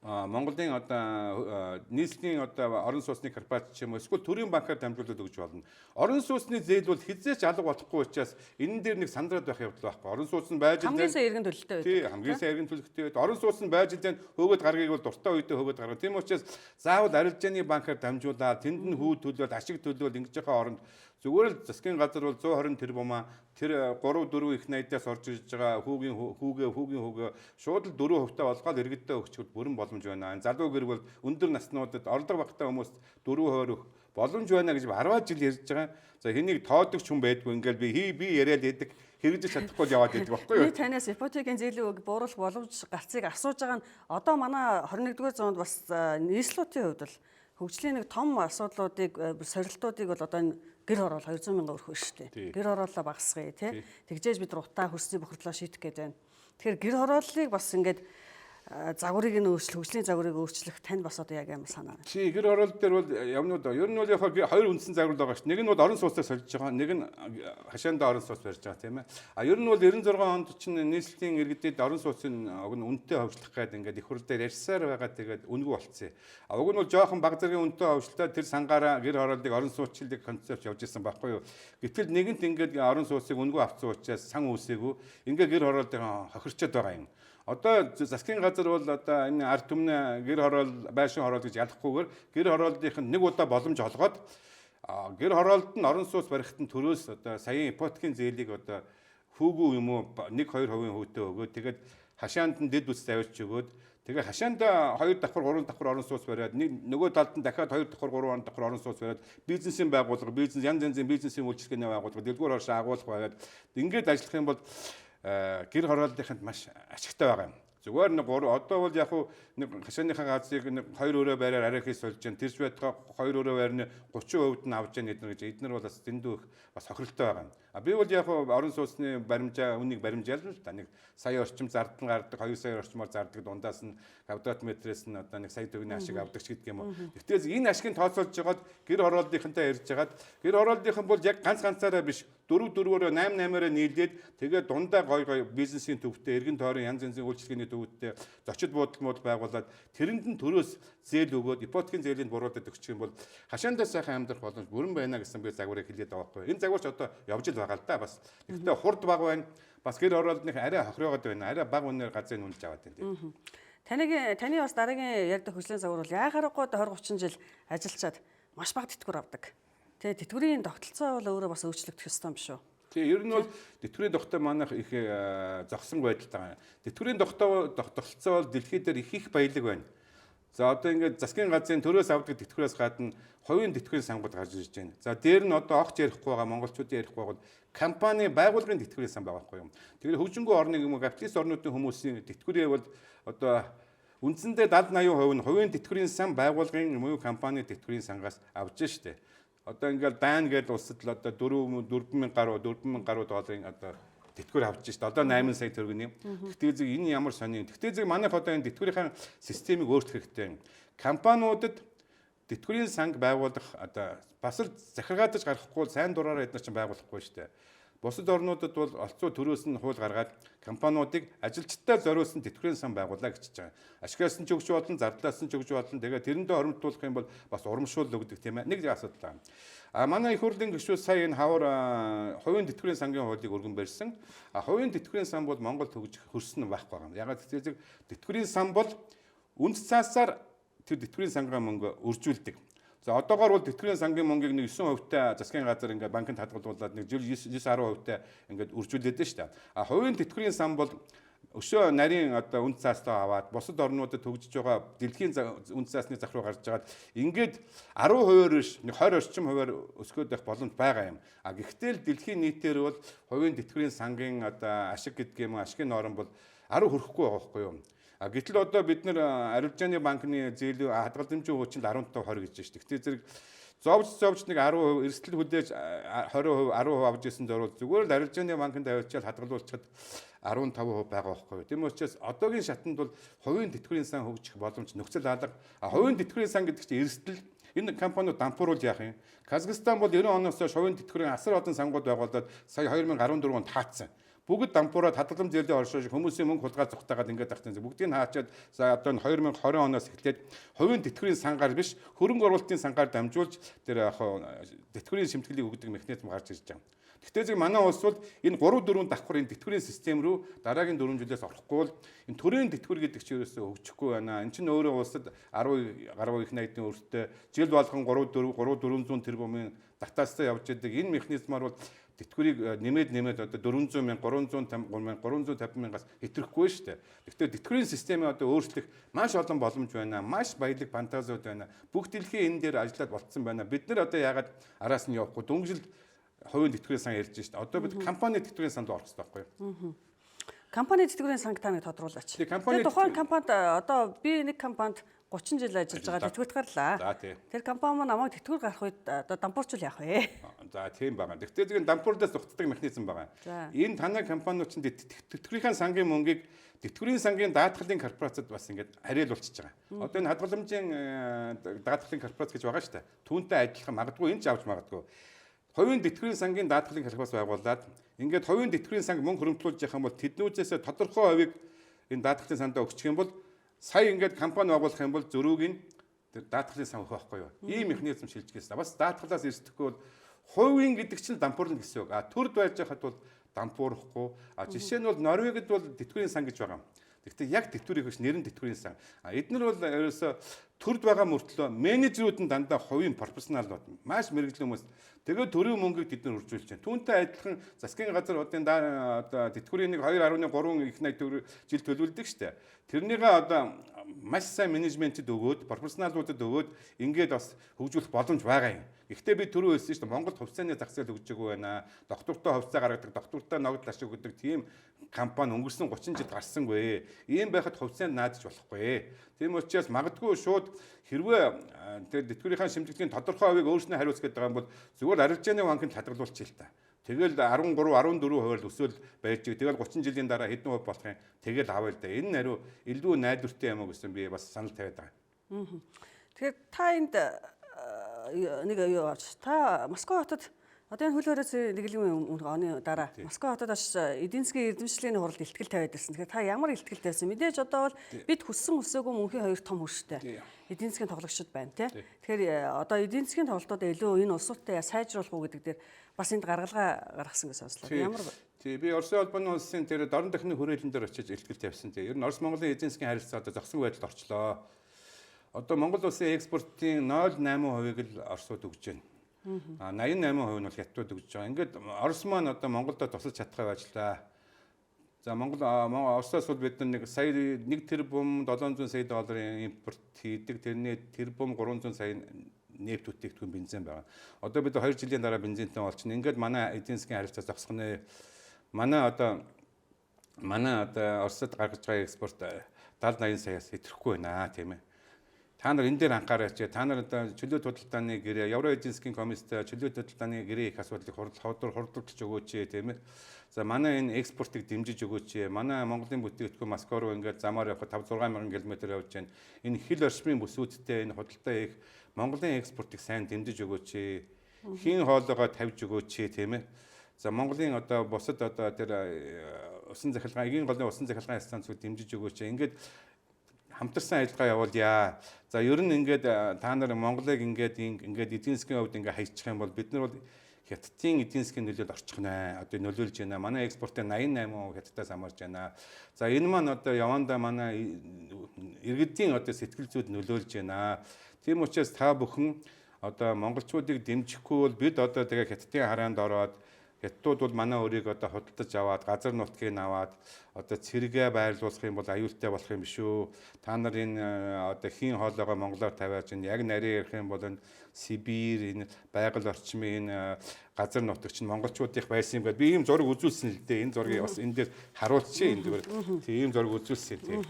Монголын одоо нийслэлийн одоо орон сууцны корпорац ч юм уу эсвэл төрийн банкаар дамжуулаад өгч болно. Орон сууцны зээл бол хизээч алга болохгүй учраас энэ дээр нэг сандраад байх явдал байхгүй. Орон сууц нь байж хамгийн сайн иргэн төлөлттэй байдаг. Тий, хамгийн сайн иргэн төлөлттэй байдаг. Орон сууц нь байж л хөөгд гаргыг бол дуртай үедээ хөөгд гаргав. Тийм учраас заавал арилжааны банкаар дамжуулаад тэнд нь хүү төлөөл, ашиг төлөөл ингэж байгаа оронд зүгээр л засгийн газар бол 120 тэрбум тэр 3-4 их найдаас орж ирж байгаа хүүгийн хүүгээ шууд л 4% болгоод иргэддээ өгчхөд бүрэн боломж байна. Залуу гэр бол өндөр наснуудад орлого багтаа хүмүүст 4% өгөх боломж байна гэж 10 жил ярьж байгаа. За хэнийг тоодогч хүн байдгүй ингээл би яриад идэг хэрэгжиж чадахгүй яваад идэг байхгүй юу? Би танаас ипотекийн зээлийн үг бууруулах боломж гарцыг асууж байгаа нь одоо манай 21-р зуунд бас нийслэлтийн хувьд л хөгжлийн нэг том асуудлуудыг сорилтуудыг бол одоо энэ гэр хороол 200 мянга өрөх биш шүү дээ. Гэр хорооллоо багасгая тий. Тэгжээж бид утаа хөрсний бохирдлоо шийдэх гээд байна. Тэгэхээр гэр хорооллыг бас ингээд загварыг нь хөгжлийн загварыг өөрчлөх тань бас одоо яг ямар санаа байна. Тий, гэр хороол дээр бол явнууд ер нь бол яг хоёр үндсэн загвар байгаа шүү. Нэг нь бол орон сууцаар сольж байгаа, нэг нь хашаандаа орон сууц барьж байгаа тийм ээ. Ер нь бол 96 онд чинь нийслэлийн иргэдэд орон сууцын уг нь үнэтэй хөгжлөх гээд ингээд их хурл дээр ярьсаар байгаа тэгээд үнгүй болцсон. Уг нь бол жоохон баг зэргийн үнэтэй хөгжлөлтөд тэр сангаараа гэр хорооллыг орон сууцчлалыг концепт явж ирсэн байхгүй юу. Гэтэл нэгэнт ингээд орон сууцыг үнгүй авцсан учраас сан үүсээгүй ингээд гэр хороол дээр хохирчод байгаа юм. Одоо засгийн газар бол одоо энэ ард түмний гэр хороол, байшин хороол гэж ялахгүйгээр гэр хорооллынх нь нэг удаа боломж олгоод гэр хороолд нь орон сууц барихт нь төрөөс одоо саяын ипотекийн зээлийг одоо хүүгүй юм уу 1-2% хүүтэй өгөөд тэгээд хашаанд нь дэд үс тавьж өгөөд тэгээд хашаанда 2 давхар 3 давхар орон сууц бариад нөгөө талд нь дахиад 2 давхар 3 давхар орон сууц бариад бизнесийн байгууллага, янз янзын бизнесийн үйлчлэгээний байгууллага, дэлгүүр оршин агуулах байгаад ингээд ажиллах юм бол гэр хорооллынханд маш ашигтай байгаа юм. Зүгээр нэг одоо бол яг нэг хашааныхаа газрыг нэг 2 өрөө байраар арай хийс болж байна. Тэрж байтгаа 2 өрөө байрны 30% нь авч яана эднэр гэж эднэр бол бас дэндүү их бас хохиролтой байгаа юм. Би бол яг орон сууцны баримжаа үнийг баримжаал л та нэг сая орчим зардал гардаг 2 сая орчмоор зардаг дундаас нь квадрат метрээс нь одоо нэг сая төгрөгийн ашиг авдаг ч гэдэг юм уу. Гэвч энэ ашигыг тооцоолж жагаад гэр хорооллынхантай ярьж жагаад гэр хорооллынхан бол яг ганцаараа биш 4-4-өөр 8-8-аараа нийлээд тэгээд дундаа гой бизнесийн төвтэй эргэн тойрон янз янзын үйлчлэгээний төвтэй зочид буудал байгуулад тэрэнд нь төрөөс зээл өгөөд ипотекийн зээлийн буруулаад өгчих юм бол хашаандаа сайхан амьдрах боломж бүрэн байна гэсэн би загварыг хэлээд байгаа байхгүй. Энэ загварч одоо явж л байгаа л да бас. Гэхдээ хурд баг байна. Бас гэр хорооллынх арай хохироогод байна. Арай баг үнээр газрыг үнэлж аваад байна. Таны бас дараагийн ярьдаг хөгжлийн загвар бол яхаарахгүй 20-30 жил ажиллачаад маш бага тэтгэвэр авдаг. Тэгээ тэтгэврийн тогтолцоо бол өөрөө бас өөрчлөгдөх ёстой юм шүү. Тэгээ ер нь бол тэтгэврийн тогтолцоо манайх их зогсон байдалтай байна. Тэтгэврийн тогтолцоо бол дэлхийд дээр их баялаг байна. За одоо ингээд засгийн газрын төрөөс авдаг тэтгэврээс гадна хувийн тэтгэврийн сангууд гарч ирж байна. За дээр нь одоо огч ярихгүй байгаа монголчуудын ярихгүй байгаа компани байгууллагын тэтгэврийн сан байгаа байхгүй юм. Тэгэхээр хөгжингөө орны юм уу капиталист орнуудын хүмүүсийн тэтгэврээ бол одоо үндсэндээ 70-80% нь хувийн тэтгэврийн сан байгууллагын юм уу компани тэтгэврийн сангаас авч штэ. Одоо ингээл байна гэдэг улсад л одоо 4,000 гаруй долларын одоо тэтгэвэр авч шít. Одоо 8 сая төгрөгийн. Тэгтээ зэрэг энэ ямар сони. Тэгтээ зэрэг манайх одоо энэ тэтгэврийн системийг өөрчлөх хэрэгтэй. Компаниудад тэтгэврийн санг байгуулах одоо бас л захиргаадаж гарахгүй сайн дураараа эдгээр чинь байгуулахгүй шүү дээ. Бусад орнуудад бол олцоо төрөөс нь хууль гаргаад компаниудыг ажилчдаа зориулсан тэтгэврийн сан байгуулаа гэж байгаа. Ашигаас нь ч өгч болно, зардлаас нь ч өгч болно. Тэгээд тэрэндээ оромтуулах юм бол бас урамшуул өгдөг тийм ээ. Нэг асуудал. Манай их хурлын гишүүд сая энэ хавар хувийн тэтгэврийн сангийн хуулийг өргөн барьсан. Хувийн тэтгэврийн сан бол Монгол төгж хөрсөн байхгүй юм. Ягаад гэвэл тэтгэврийн сан бол үндэс цаасаар тэр тэтгэврийн сангийн мөнгө үржүүлдэг. За одоогоор бол тэтгэврийн сангийн мөнгийг нэг 9% засгийн газар ингээд банкнд хадгалуулаад нэг жил 9-10% ингээд үржүүлээд дээ шүү дээ. Хувийн тэтгэврийн сан бол өшөө нарийн одоо үнд цаастаа аваад бусад орнуудад төгжиж байгаа дэлхийн үнд цаасны зах руу гарч байгаад ингээд 10%-оор биш 20 орчим хувиар өсгөөд байх боломж байгаа юм. Гэхдээ л дэлхийн нийтээр бол хувийн тэтгэврийн сангийн одоо ашиг гэдэг юм ашигын норм бол 10 хүрэхгүй байгаа байхгүй юу? Гэтэл одоо бид нар арилжааны банкны зээл хадгаламжийн хуучин 15-20 гэж байна шүү дээ. Гэхдээ зэрэг зовж нэг 10% эрсдэл хүлээж 20% 10% авч ирсэн зориул зүгээр л арилжааны банкнд авчиад хадгалуулчихад 15% байгаа байхгүй юу. Тийм учраас одоогийн шатанд бол хувийн тэтгэврийн сан хөгжих боломж нөхцөл алга. Хувийн тэтгэврийн сан гэдэг чинь эрсдэл энэ компаниуд дампууруул яах юм. Казахстан бол 90 оноос хойш хувийн тэтгэврийн асар олон сангууд байгуулад сая 2014 онд хаацсан. Бүгд дампуураад хадгалам зээлээ оршиж хүмүүсийн мөнгө хулгай зүгтаагаад ингээд тахсан. Бүгдийг хаачаад за одоо 2020 оноос эхлээд хувийн тэтгэврийн сангаар биш хөрөнгө оруулалтын сангаар дамжуулж тэр яг тэтгэврийн шимтгэлийг өгдөг механизм гарч ирж байгаа. Гэхдээ зэрэг манай улс бол энэ 3-4 давхар энэ тэтгэврийн систем рүү дараагийн 4 жилээс орохгүй бол энэ төрийн тэтгэвэр гэдэг чинь ерөөсөө хөгжихгүй байна. Энд чинь өөрөө улсад 10 гаруй их найдын өртөө жил болгон 3-400 тэрбумын татаастай явж байдаг. Энэ механизмаар бол тэтгэврийг нэмээд одоо 400 мянга 350 мянгаас хэтрэхгүй шүү дээ. Гэхдээ тэтгэврийн системээ одоо өөрчлөх маш олон боломж байна. Маш баялаг фантазиуд байна. Бүх дэлхийн энэ дээр ажиллаад болцсон байна. Бид нар одоо яагаад араас нь явахгүй дөнгөжл хувийн тэтгэврийн сан ярьж шүү дээ. Одоо бид компани тэтгэврийн санд орох хэрэгтэй байхгүй юу? Компани тэтгэврийн санг та нэг тодруулаач. Тэгээд тухайн компанид одоо би нэг компанид 30 жил ажиллаж байгаа тэтгэврт гарлаа. Тэр компани маань намайг тэтгэвэр гарах үед одоо дампуурчул яах вэ? За тийм байна. Гэхдээ зэрэг дампуурлаас зугтдаг механизм байгаа. Энэ танай компаниуд чинь тэтгэврийн сангийн мөнгийг тэтгэврийн сангийн даатгалын корпорацид бас ингээд хариулуулчихж байгаа. Одоо энэ хадгаламжийн даатгалын корпорац гэж байгаа шүү дээ. Түүнтэй адилхан магадгүй энэ ч авч магадгүй. Хувийн тэтгэврийн сангийн даатгалын корпорац байгуулад ингээд хувийн тэтгэврийн санг мөнгө хөрөмтлүүлж явах юм бол тэднүүцээс тодорхой хувийг энэ даатгалын сандаа өгчих юм бол сая ингээд компани байгуулах юм бол зөрүүг нь тэр даатгалын сан өгөх байхгүй юу? Ийм механизм шилжчихсэн. Бас даатгалаас эрсдэхгүй бол хувийн гэдэг чинь дампуурлна гэсэн үг. Төрд байж хахад бол дампуурахгүй. Жишээ нь бол Норвегид бол тэтгэврийн сан гэж байгаа. Гэхдээ яг тэтгэврийн биш нэр нь тэтгэврийн сан. Эднэр бол ерөөсө төрд байгаа мөртлөө менежерүүд нь дандаа хувийн профессионалууд маш мэрэгжлийн хүмүүс. Тэгээд төрийн мөнгийг тэд нар үржүүлж байна. Түүнтэй адилхан засгийн газар одоо тэтгэврийн нэг 2.3 их найт жил төлөвлөдөг штэ. Тэрнийгээ одоо маш сайн менежментэд өгөөд, профессионалуудад өгөөд ингээд бас хөгжүүлэх боломж байгаа юм. Гэхдээ би түрүү хэлсэн шүү дээ Монголд хувьцааны зах зээл хөгжиж байна. Доктортой хувьцаа гаргадаг, доктортой ногдол ашиг өгдөг тийм компани өнгөрсөн 30 жил гарсангүй. Ийм байхад хувьцаанд наадаж болохгүй. Тийм учраас магадгүй шууд хэрвээ тэр тэтгэврийн шимтгэлийн тодорхой хувийг өөрснөө хариуцах гэдэг юм бол зүгээр арилжааны банкнд хадгалуулчих л та. Тэгэл 13 14% л өсөөл байж байгаа. Тэгэл 30 жилийн дараа хэдэн хувь болох юм. Тэгэл авъя л да. Энэ хариу илүү найдвартай юм уу гэсэн би бас санал тавиад байгаа. Тэгэхээр та энд нэг юу авч та Москва хотод одоо энэ хөл хоригдсан нэглэлийн оны дараа Москва хотод аж эдийн засгийн эрдэмтдийн хуралд илтгэл тавиад ирсэн. Тэгэхээр та ямар илтгэл тавьсан? Мэдээж одоо бол бид хүссэн үсээгүй мөнхийн хоёр том хөрштэй эдийн засгийн тоглогчид байна тий. Тэгэхээр одоо эдийн засгийн тоглолтуудаа илүү энэ улсуудтай сайжруулах уу гэдэг дээр бас энд гаргалгаа гаргасан гэж сонслоо. Ямар тий би Оросын улбаны улсын тэр дорн дахны хүрээлэн дээр очиж илтгэл тавьсан тий. Ер нь Орос Монголын эдийн засгийн харилцаа одоо зогсон байдалд орчлоо. Одоо Монгол Улсын экспортын 0.8%-ыг л Оросууд өгж байна. 88% нь бол хятадууд өгж байгаа. Ингээд Орос маань одоо Монголдо тусалж чадхаа ажиллаа. За Оросоос бол бид нэг сая 1 тэрбум 700 сая долларын импорт хийдэг. Тэрний тэрбум 300 сая нефт бүтээгдэхүүн бензин байгаа. Одоо бид 2 жилийн дараа бензинтэй болчихно. Ингээд манай эдийн засгийн харилцаа зогсох нэ. Манай одоо Оросод гаргаж байгаа экспорт 70-80 саяас хэтрэхгүй байна тийм ээ. та нар энэ дээр анхаараач. Та нар одоо чөлөөт худалдааны гэрээ, Евро эдийн засгийн комисстай чөлөөт худалдааны гэрээ их асуудлыг хурдлагч өгөөч тийм ээ. За манай энэ экспортыг дэмжиж өгөөч. Манай Монголын бүтээгдэхүүн Москва руу ингээд замаар явах 5-6 мянган км явж байна. Энэ хил орчмын бүсүүдтэй энэ худалдаа их Монголын экспортыг сайн дэмжиж өгөөч. Хийн хоолойгоо тавьж өгөөч тийм ээ. За Монголын одоо бусад одоо тэр усан захиргаан, эгийн голын усан захиргааны станцууд дэмжиж өгөөч. Ингээд хамтарсан ажиллагаа явуулъя. За ер нь ингээд та нар Монголыг ингээд эдийн засгийн хувьд ингээд хайчих юм бол бид нар бол Хятадын эдийн засгийн нөлөөлөлд орчих нэ. Одоо нөлөөлж байна. Манай экспортын 88% Хятадаас хамаарч байна. За энэ маань одоо явандаа манай иргэдийн одоо сэтгэл зүйд нөлөөлж байна. Тийм учраас та бүхэн одоо монголчуудыг дэмжихгүй бол бид одоо тэгээ Хятадын хараанд ороод Хятадууд бол манай өрийг одоо худалдаж аваад газар нутгийг аваад одоо цэрэгээ байрлуулах юм бол аюултай болох юм биш үү? Та нар энэ одоо хийн хоолойгоо монголоор тавиаж энэ яг нарийн ярих юм бол энэ Сибирь энэ байгаль орчмын энэ газар нутаг чинь монголчуудынх байсан юм гээд би ийм зураг үзүүлсэн л дээ. Энэ зургийг бас энэ дээр харуулчих энэ зүгээр тийм зураг үзүүлсэн тийм.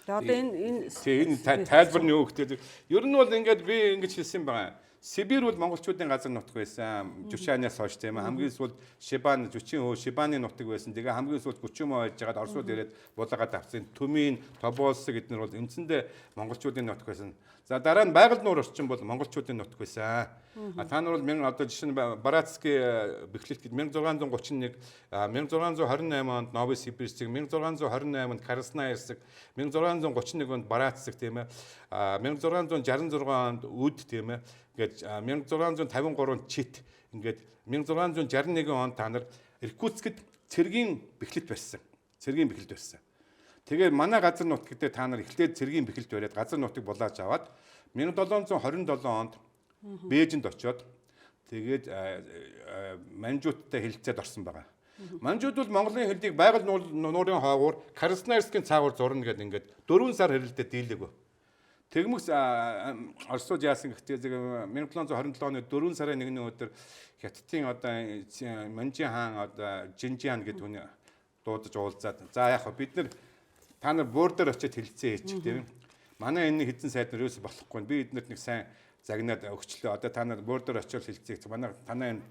Одоо энэ тайлбар нь юу гэхээр ер нь бол ингээд би ингэж хэлсэн байгаа. Сибирь бол монголчуудын газар нутаг байсан. Жушаанаас хойш тийм хамгийн сүүлд Шибан Шибаны нутаг байсан. Тэгээ хамгийн сүүлд Гүчүмө байж байгаад Оросууд ирээд булаагаад авсан. Түмийн, Тоболс гэднэр бол үндсэндээ монголчуудын нутаг байсан. За дараа нь байгаль нуур орчин бол монголчуудын нутаг байсан. Та нар бол одоо жишээ нь Братский бэхлэлт гээд 1631 1628 онд Новосибирск, 1628 онд Красноярск, 1631 онд Братск тийм ээ. 1666 онд Үд тийм ээ. Ингээд 1653 Чит ингээд 1661 онд та нар Иркутскэд цэргийн бэхлэлт барьсан. Цэргийн бэхлэлт барьсан. Тэгээд манай газар нутаг дээр та нар эхлээд цэргийн бэхлэлт бариад газар нутгийг булааж аваад 1727 онд Бээжинд очиод тэгээд манжууттай хэлэлцээд орсон байгаа. Манжууд бол Монголын хэлийг байгаль нуурын хаагуур Красноярскийн цаагуур зурна гэдэг ингээд 4 сар хэрэлдээ дийлээгөө. Тэгмэс Оросууд яасан гэхдээ 1727 оны 4 сарын 1-ний өдөр Хятадын одоо Манжин хаан одоо Жинжиан гэдэг хүний дуудаж уулзаад за яг бид нар та нар буур дээр очиод хэлэлцээ хийчих тийм. Манай энэ хэдэн сайд нар юус болохгүй. Би эднэрт нэг сайн загнаад өгчлөө. Одоо та нар буур дээр очиод хэлэлцээ. Манай танаа энэ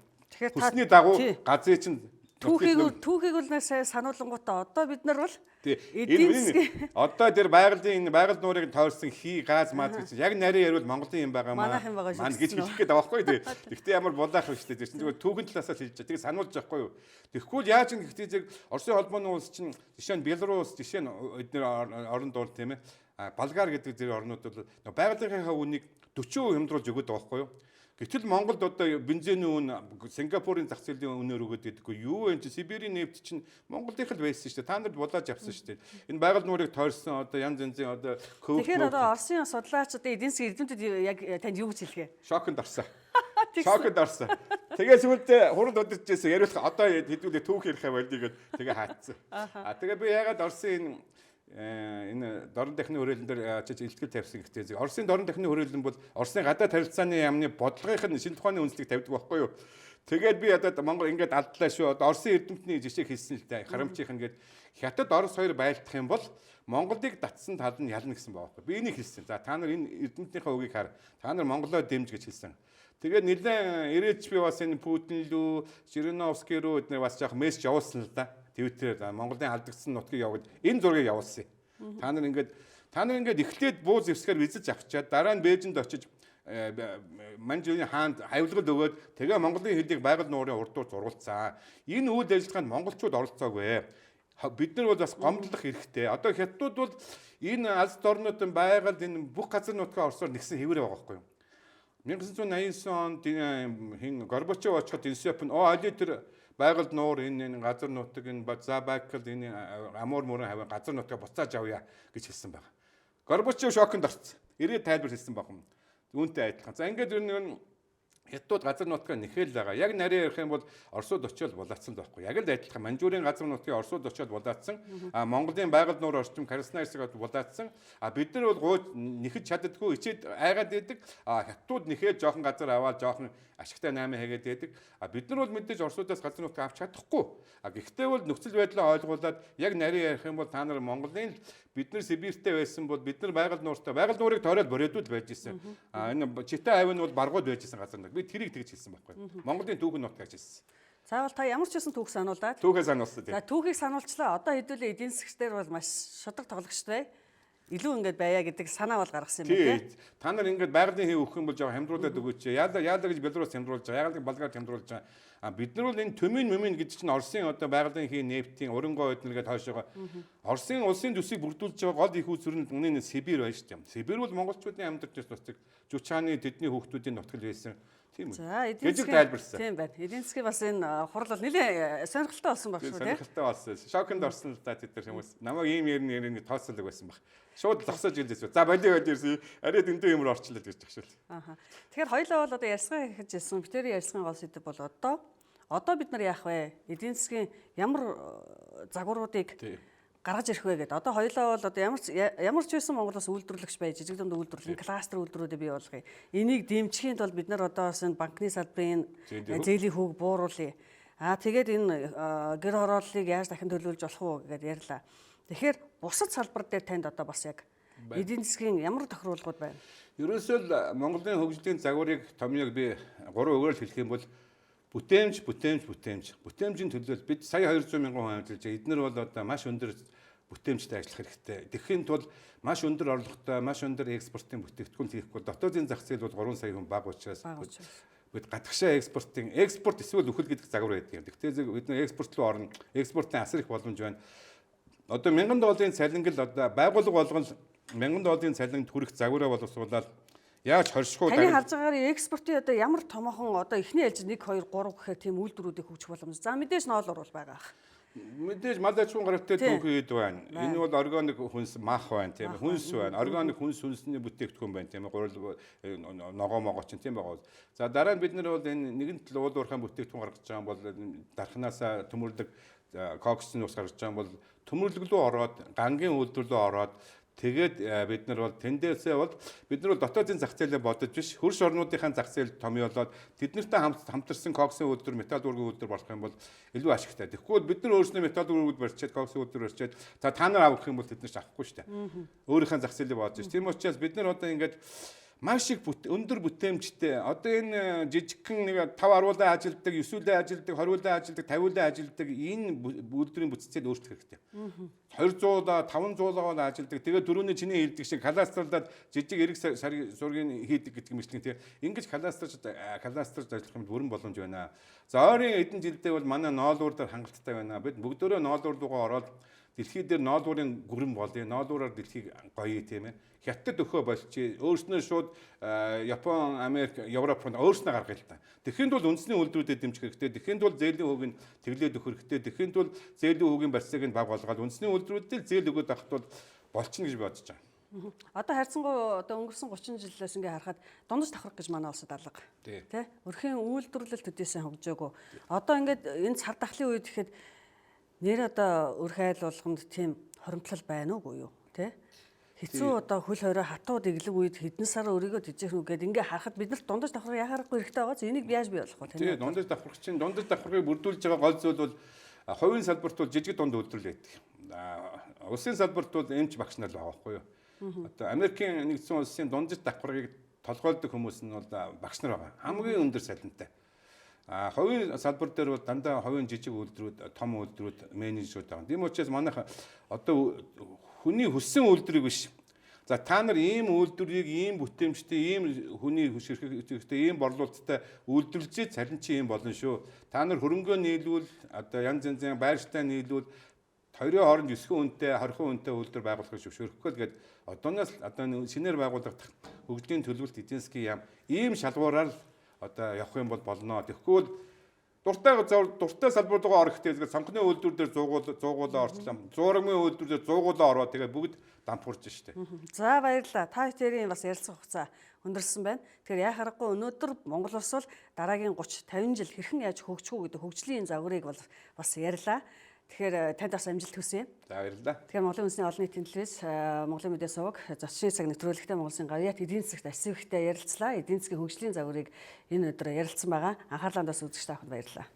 хүсний дагуу газрын чинь түүхийг бол сая сануулангуудаа одоо бид нар бол эдийн засгийн одоо тэр байгалийн энэ байгаль нуурыг тойрсон хий газ маз гэж яг нарийн ярил Монголын юм байгаа манайх юм байгаа шүү. Ман гэж хэлэх гээд байгаа байхгүй тий. Гэхдээ ямар булаах вэ шүү дээ. Зүгээр түүхэн талаасаа л хэлж байгаа. Тэгээ сануулж байхгүй юу. Тэгэхгүй яаж юм гэхдээ зэрэг Оросын холбооны улс чинь жишээ нь Беларусь жишээ нь эдгээр орон дуур тийм ээ. Болгар гэдэг зэрэг орнууд бол байгалийнхаа үнийг 40% хямдруулж өгöd байгаа байхгүй юу. Гэтэл Монголд одоо бензиний үн Сингапурын зах зээлийн үнээр өгöd гэдэггүй. Юу вэ? Сибирийн нефт чинь Монголынх л байсан шүү дээ. Та нарт булааж авсан шүү дээ. Энэ байгаль нуурыг тойрсон одоо янз янзын одоо Тэгэхээр одоо Оросын судлаач одоо эдийн засгийн эрдэмтэд яг танд юу гэж хэлгээ? Шоконд орсон. Шоконд орсон. Тэгээ сүүлдээ хурд удирч ирсэн яриулах одоо хэдүүлээ түүх ярихаа болдгийг тэгээ хаацсан. Тэгээ би ягаад Оросын энэ дорн техникийн хөрөөлөн дээр очиж илтгэл тавьсан гэхдээ Оросын дорн техникийн хөрөөлөн бол Оросын гадаад харилцааны яамны бодлогын шинжлэх ухааны үндэслэг тавьдаг байхгүй юу. Тэгээд би одоо Монгол ингээд алдлаа шүү. Оросын эрдэмтний жишээ хэлсэн л дээ. Харамчийнх нь гээд Хятад Орос хоёр байлдах юм бол Монголыг татсан тал нь ялна гэсэн байгаа байхгүй. Би энийг хэлсэн. За та нар энэ эрдэмтнийхээ үгийг хар. Та нар Монголоо дэмж гэж хэлсэн. Тэгээд нэлээд ирээдч би бас энэ Путин рүү, Жириновский рүү эдгээр бас жоох мессеж явуулсан л да. Твиттерээр Монголын алдагдсан нутгийг явуулж энэ зургийг явуулсан. Та нар ингээд эхлээд буу зэвсгээр визэж авчаад дараа нь Бээжинд очиж Манжууны хаанд хавилгал өгөөд тэгээ Монголын хэлийг байгаль нуурын урдуур зурулцсан. Энэ үйл ажиллагаанд монголчууд оролцоогүй. Бид нар бол бас гомдлох хэрэгтэй. Одоо Хятадууд бол энэ алс орнуудын байгаль энэ бүх газар нутгаа Оросоор нэгсэн хэвээр байгаа байхгүй юу? 1989 онд хин Горбачев очиход Инсеп нь али тэр байгаль нуур энэ газар нутаг энэ Базабакл энэ Амур мөрөн хавь газар нутгаа буцааж авъя гэж хэлсэн байна. Горбачев шоконд орсон. Ирээд тайлбар хэлсэн баг юм. Үүнтэй адилхан. За ингээд Хятад газар нутгаа нэхэл байгаа. Яг нарийн ярих юм бол Оросууд очиод булаацсан байхгүй. Яг л адилхан Манжуурийн газар нутгийг Оросууд очиод булаацсан. Монголын байгаль нуур орчим Красноярсыг булаацсан. Бид нар бол гооч нэхэж чаддаггүй ичээд айгаад идэг. Хятадууд нэхээд жоохон газар аваад жоохон ашигтай 8 хийгээд идэг. Бид нар бол мэдээж Оросуудаас газар нутгаа авч чадахгүй. Гэхдээ бол нөхцөл байдлаа ойлгуулад яг нарийн ярих юм бол та нар Монголын бид нар Сибирьтэй байсан бол бид нар байгаль нуурыг тойроод борьдууд байж исэн. Энэ Чита авийн бол баргууд байж исэн газар нутаг. Би тэрийг тэгж хэлсэн байхгүй. Монголын түүхэн нут гэж хэлсэн. Заавал та ямар ч байсан түүх сануулаад. Түүхээ сануулсан тийм. За түүхийг сануулчлаа. Одоо хэдүүлээ эдийн засгчдэр бол маш шудраг тоглогчтой. Илүү ингэж байя гэдэг санаа бол гаргасан юм байна тийм. Та нар ингэж байгалийн хий өгөх юм бол жоо хямдруулаад өгөөч. Яалаа гэж Беларусь хямдруулж байгаа. Яалаа Болгар хямдруулж байгаа. Бид нар бол энэ төмийн гэдэг чинь Оросын одоо байгалийн хий нефтийн урингой эднэргээд хойшоогоо Оросын улсын төсвийг бүрдүүлж байгаа гол их үзүр нь үнэн Сибирь байна шүү дээ. Сибирь бол монголчуудын амьдарч байсан нутаг. Жучааны тэдний хүүхдүүдийн нутаг байсан. Тийм үү. За эдийн засгийн тайлбарсан. Тийм байна. Эдийн засгийн бас энэ хурал бол нэлээд сонирхолтой болсон баг шүү тийм. Сонирхолтой болсон. Шоконд орсон л да тэд нар хүмүүс. Намайг ийм ярины тооцоолог байсан баг. Шууд зогсоож гэлээс. За болио ирсэн. Арай дэндүү юмр орчлоо гэж тагшил. Тэгэхээр хоёлоо бол одоо ярьсгаа хийж ирсэн. Битэрийн ярьсгийн гол сэдэв бол одоо бид нар яах вэ? Эдийн засгийн ямар загваруудыг гаргаж ирэх вэ гэдэг. Одоо хоёлоо бол одоо ямар ч байсан Монголоос үйлдвэрлэгч байж жижиг дунд үйлдвэрлэлийн кластер үйлдвэрүүдээ бий болгоё. Энийг дэмжихийн тулд бид нар одоо энэ банкны салбарын зээлийн хүүг бууруулъя. Тэгээд энэ гэр хорооллыг яаж дахин төлөвлөж болох уу гэдээ ярьлаа. Тэгэхээр бусад салбар дээр танд одоо бас яг эдийн засгийн ямар тохируулгууд байна? Ерөөсөө л Монголын хөгжлийн загварыг томьёог би 3 өгөөр хэлэх юм бол бүтээмжийн төлөө бид сая 200 мянган хүн ажиллаж байгаа. Эднэр бол одоо маш өндөр бүтээмжтэй ажиллах хэрэгтэй. Тэгэхийн тулд маш өндөр орлоготой, маш өндөр экспортын бүтээгдэхүүн хийхгүй дотоодын зах зээл бол 3 сая хүн бага учраас бид гадагшаа экспорт эсвэл үхэл гэдэг загвар байдаг юм. Гэхдээ бид нэг экспорт руу орно. Экспортын асар их боломж байна. Одоо $1000 цалингл одоо байгууллага болгон $1000 цалинд хүрэх загвараа боловсруулаад яаж хоршихуу таны харж байгаагаар экспортын одоо ямар томоохон одоо эхний ээлж 1 2 3 гэхээр тийм үйлдвэрүүдийг хөгжих боломж. За мэдээж ноолор бол байгаа. Мэдээж мал аж ахуйн гаралтай түүхийд байна. Энэ бол органик хүнс мах байна тийм ээ. Хүнс байна. Органик хүнсний бүтээгдэхүүн байна тийм ээ. Гурил ногоо могоо ч тийм байгаа. За дараа нь бид нар бол энэ нэгэн уул уурхайн бүтээгдэхүүн гаргаж байгаа бол дархнаасаа төмөрлөг коксны ус гаргаж байгаа бол төмөрлөг рүү ороод гангийн үйлдвэр рүү ороод тэгээд бид нар бол тэндээсээ бол бид нар бол дотоодын зах зээлээ бодож биш хөрш орнуудынхаа зах зээл томьёолоод тэднэртэй хамтарсан коксын үйлдвэр, металл дүүргийн үйлдвэр болох юм бол илүү ашигтай. Тэгэхгүй бид нар өөрснөө металл дүүргүүд барьчаад коксын үйлдвэр барьчаад та нар авах юм бол тэд нар ч авахгүй шүү дээ. Өөрийнхөө зах зээлээ бодож. Тийм учраас бид нар одоо ингээд маш их өндөр бүтээмжтэй одоо энэ жижигхэн нэг 5 10-уулаа ажилдаг, 9-үүлээ ажилдаг, 20-үүлээ ажилдаг, 50-үүлээ ажилдаг энэ үйлдвэрийн бүтцийг өөрчлөх хэрэгтэй. 200-аа 500-аа ажилдаг. Тэгээд дөрөвний чиний хэлдэг шиг кластерлаад жижиг эрэг сургийн хийдэг гэдэг мэтлэн тийм. Ингэж кластерж ажиллах юм бүрэн боломж байна. За ойрын эдэн жилдээ бол манай ноолуур дээр хангалттай байна. Бид бүгдөө ноолуур руугаа ороод дэлхий дээр ноолуурын гүрэн болъё. Ноолуураар дэлхийг гоёё тийм ээ. Хятад өхөө болчих. Өөрснөө шууд Япон, Америк, Европ руу өөрснөө гаргая л та. Тэгэхэд бол үндэсний үйлдвэрүүдэд дэмжих хэрэгтэй. Тэгэхэд бол зээлийн хүүг нь тэглээд өгөх хэрэгтэй. Тэгэхэд бол зээлийн хүүгийн барьцааг нь баг болгоод үндэсний үйлдвэрүүдэд зээл өгөөд авахд бол болчихно гэж бодож байгаа. Одоо хайрцангуй одоо өнгөрсөн 30 жилээс ингээ харахад дундаж давхраг гэж манай улсад алга. Тэ? Өрхийн үйлдвэрлэл төдийсөн хөгжөөгөө. Одоо ингээд энэ цар тахлын үед ихэд нэр одоо өр хайл болгонд тийм хоримтлал байна уугүй юу тий хэцүү одоо хөл хорой хатууд иглэг үед хэдэн сар өрийгөө тижээх нү гэд ингээ харахад бид нарт дундаж давхраг яхаарахгүй хэрэгтэй байгаа. Энийг яаж бий болох вэ тий дундаж давхрагыг бүрдүүлж байгаа гол зүйл бол хувийн салбарт бол жижиг дунд үйлдвэрлэл байдаг. Улсын салбарт бол эмч багш нар л байгаа байхгүй юу. Одоо Америкийн нэгдсэн улсын дундаж давхрагыг толгойлдог хүмүүс нь бол багш нар байгаа. Хамгийн өндөр салентай. Хувийн салбар дээр бол дандаа хувийн жижиг үйлдвэрүүд, том үйлдвэрүүд, менежерүүд байгаа. Тийм учраас манайх одоо хүний хүссэн үйлдвэрийг биш. За та нар ийм үйлдвэрийг ийм бүтээмжтэй, ийм хүний хөшөрөхтэй, ийм борлуулалттай үйлдвэрлэж цалин чи ийм болно шүү. Та нар хөрөнгөө нийлүүл, одоо янз янзын байршилтаа нийлүүл хоёрын хооронд 9 үнэтэй, 20 үнэтэй үйлдвэр байгуулах гэж зөвшөөрөхгүй л гээд одооноос одоо шинээр байгуулагдах хөгжлийн төлөвлөлт эдийн засгийн яам ийм шалгуураар одоо явах юм бол болно. Тэгэхгүй бол дуртай салбарууд руу орох гэдэг сонгоны үйлдвэр дээр зуугуулаа орчлоо. Зурагмын үйлдвэр дээр зуугуулаа ороо тэгээ бүгд дампуурж штэ. За баярлалаа. Та хоёрын бас ярилцах хугацаа өндөрсөн байна. Тэгэхээр яа харахгүй өнөөдөр Монгол Улс бол дараагийн 30 50 жил хэрхэн яаж хөгжих үү гэдэг хөгжлийн загварыг бол бас ярьлаа. Тэгэхээр танд бас амжилт хүсье. За баярлалаа. Тэгэхээр Монголын үндэсний олон нийтийн телевиз, Монголын мэдээ суваг, зочны цаг нэвтрүүлэгтээ Монгол Улсын Гавьяат эдийн засагт асивхтэй ярилцлаа. Эдийн засгийн хөгжлийн загварыг энэ өдөр ярилцсан байгаа. Анхаарлаа хандаас үзэгч та бүхэнд баярлалаа.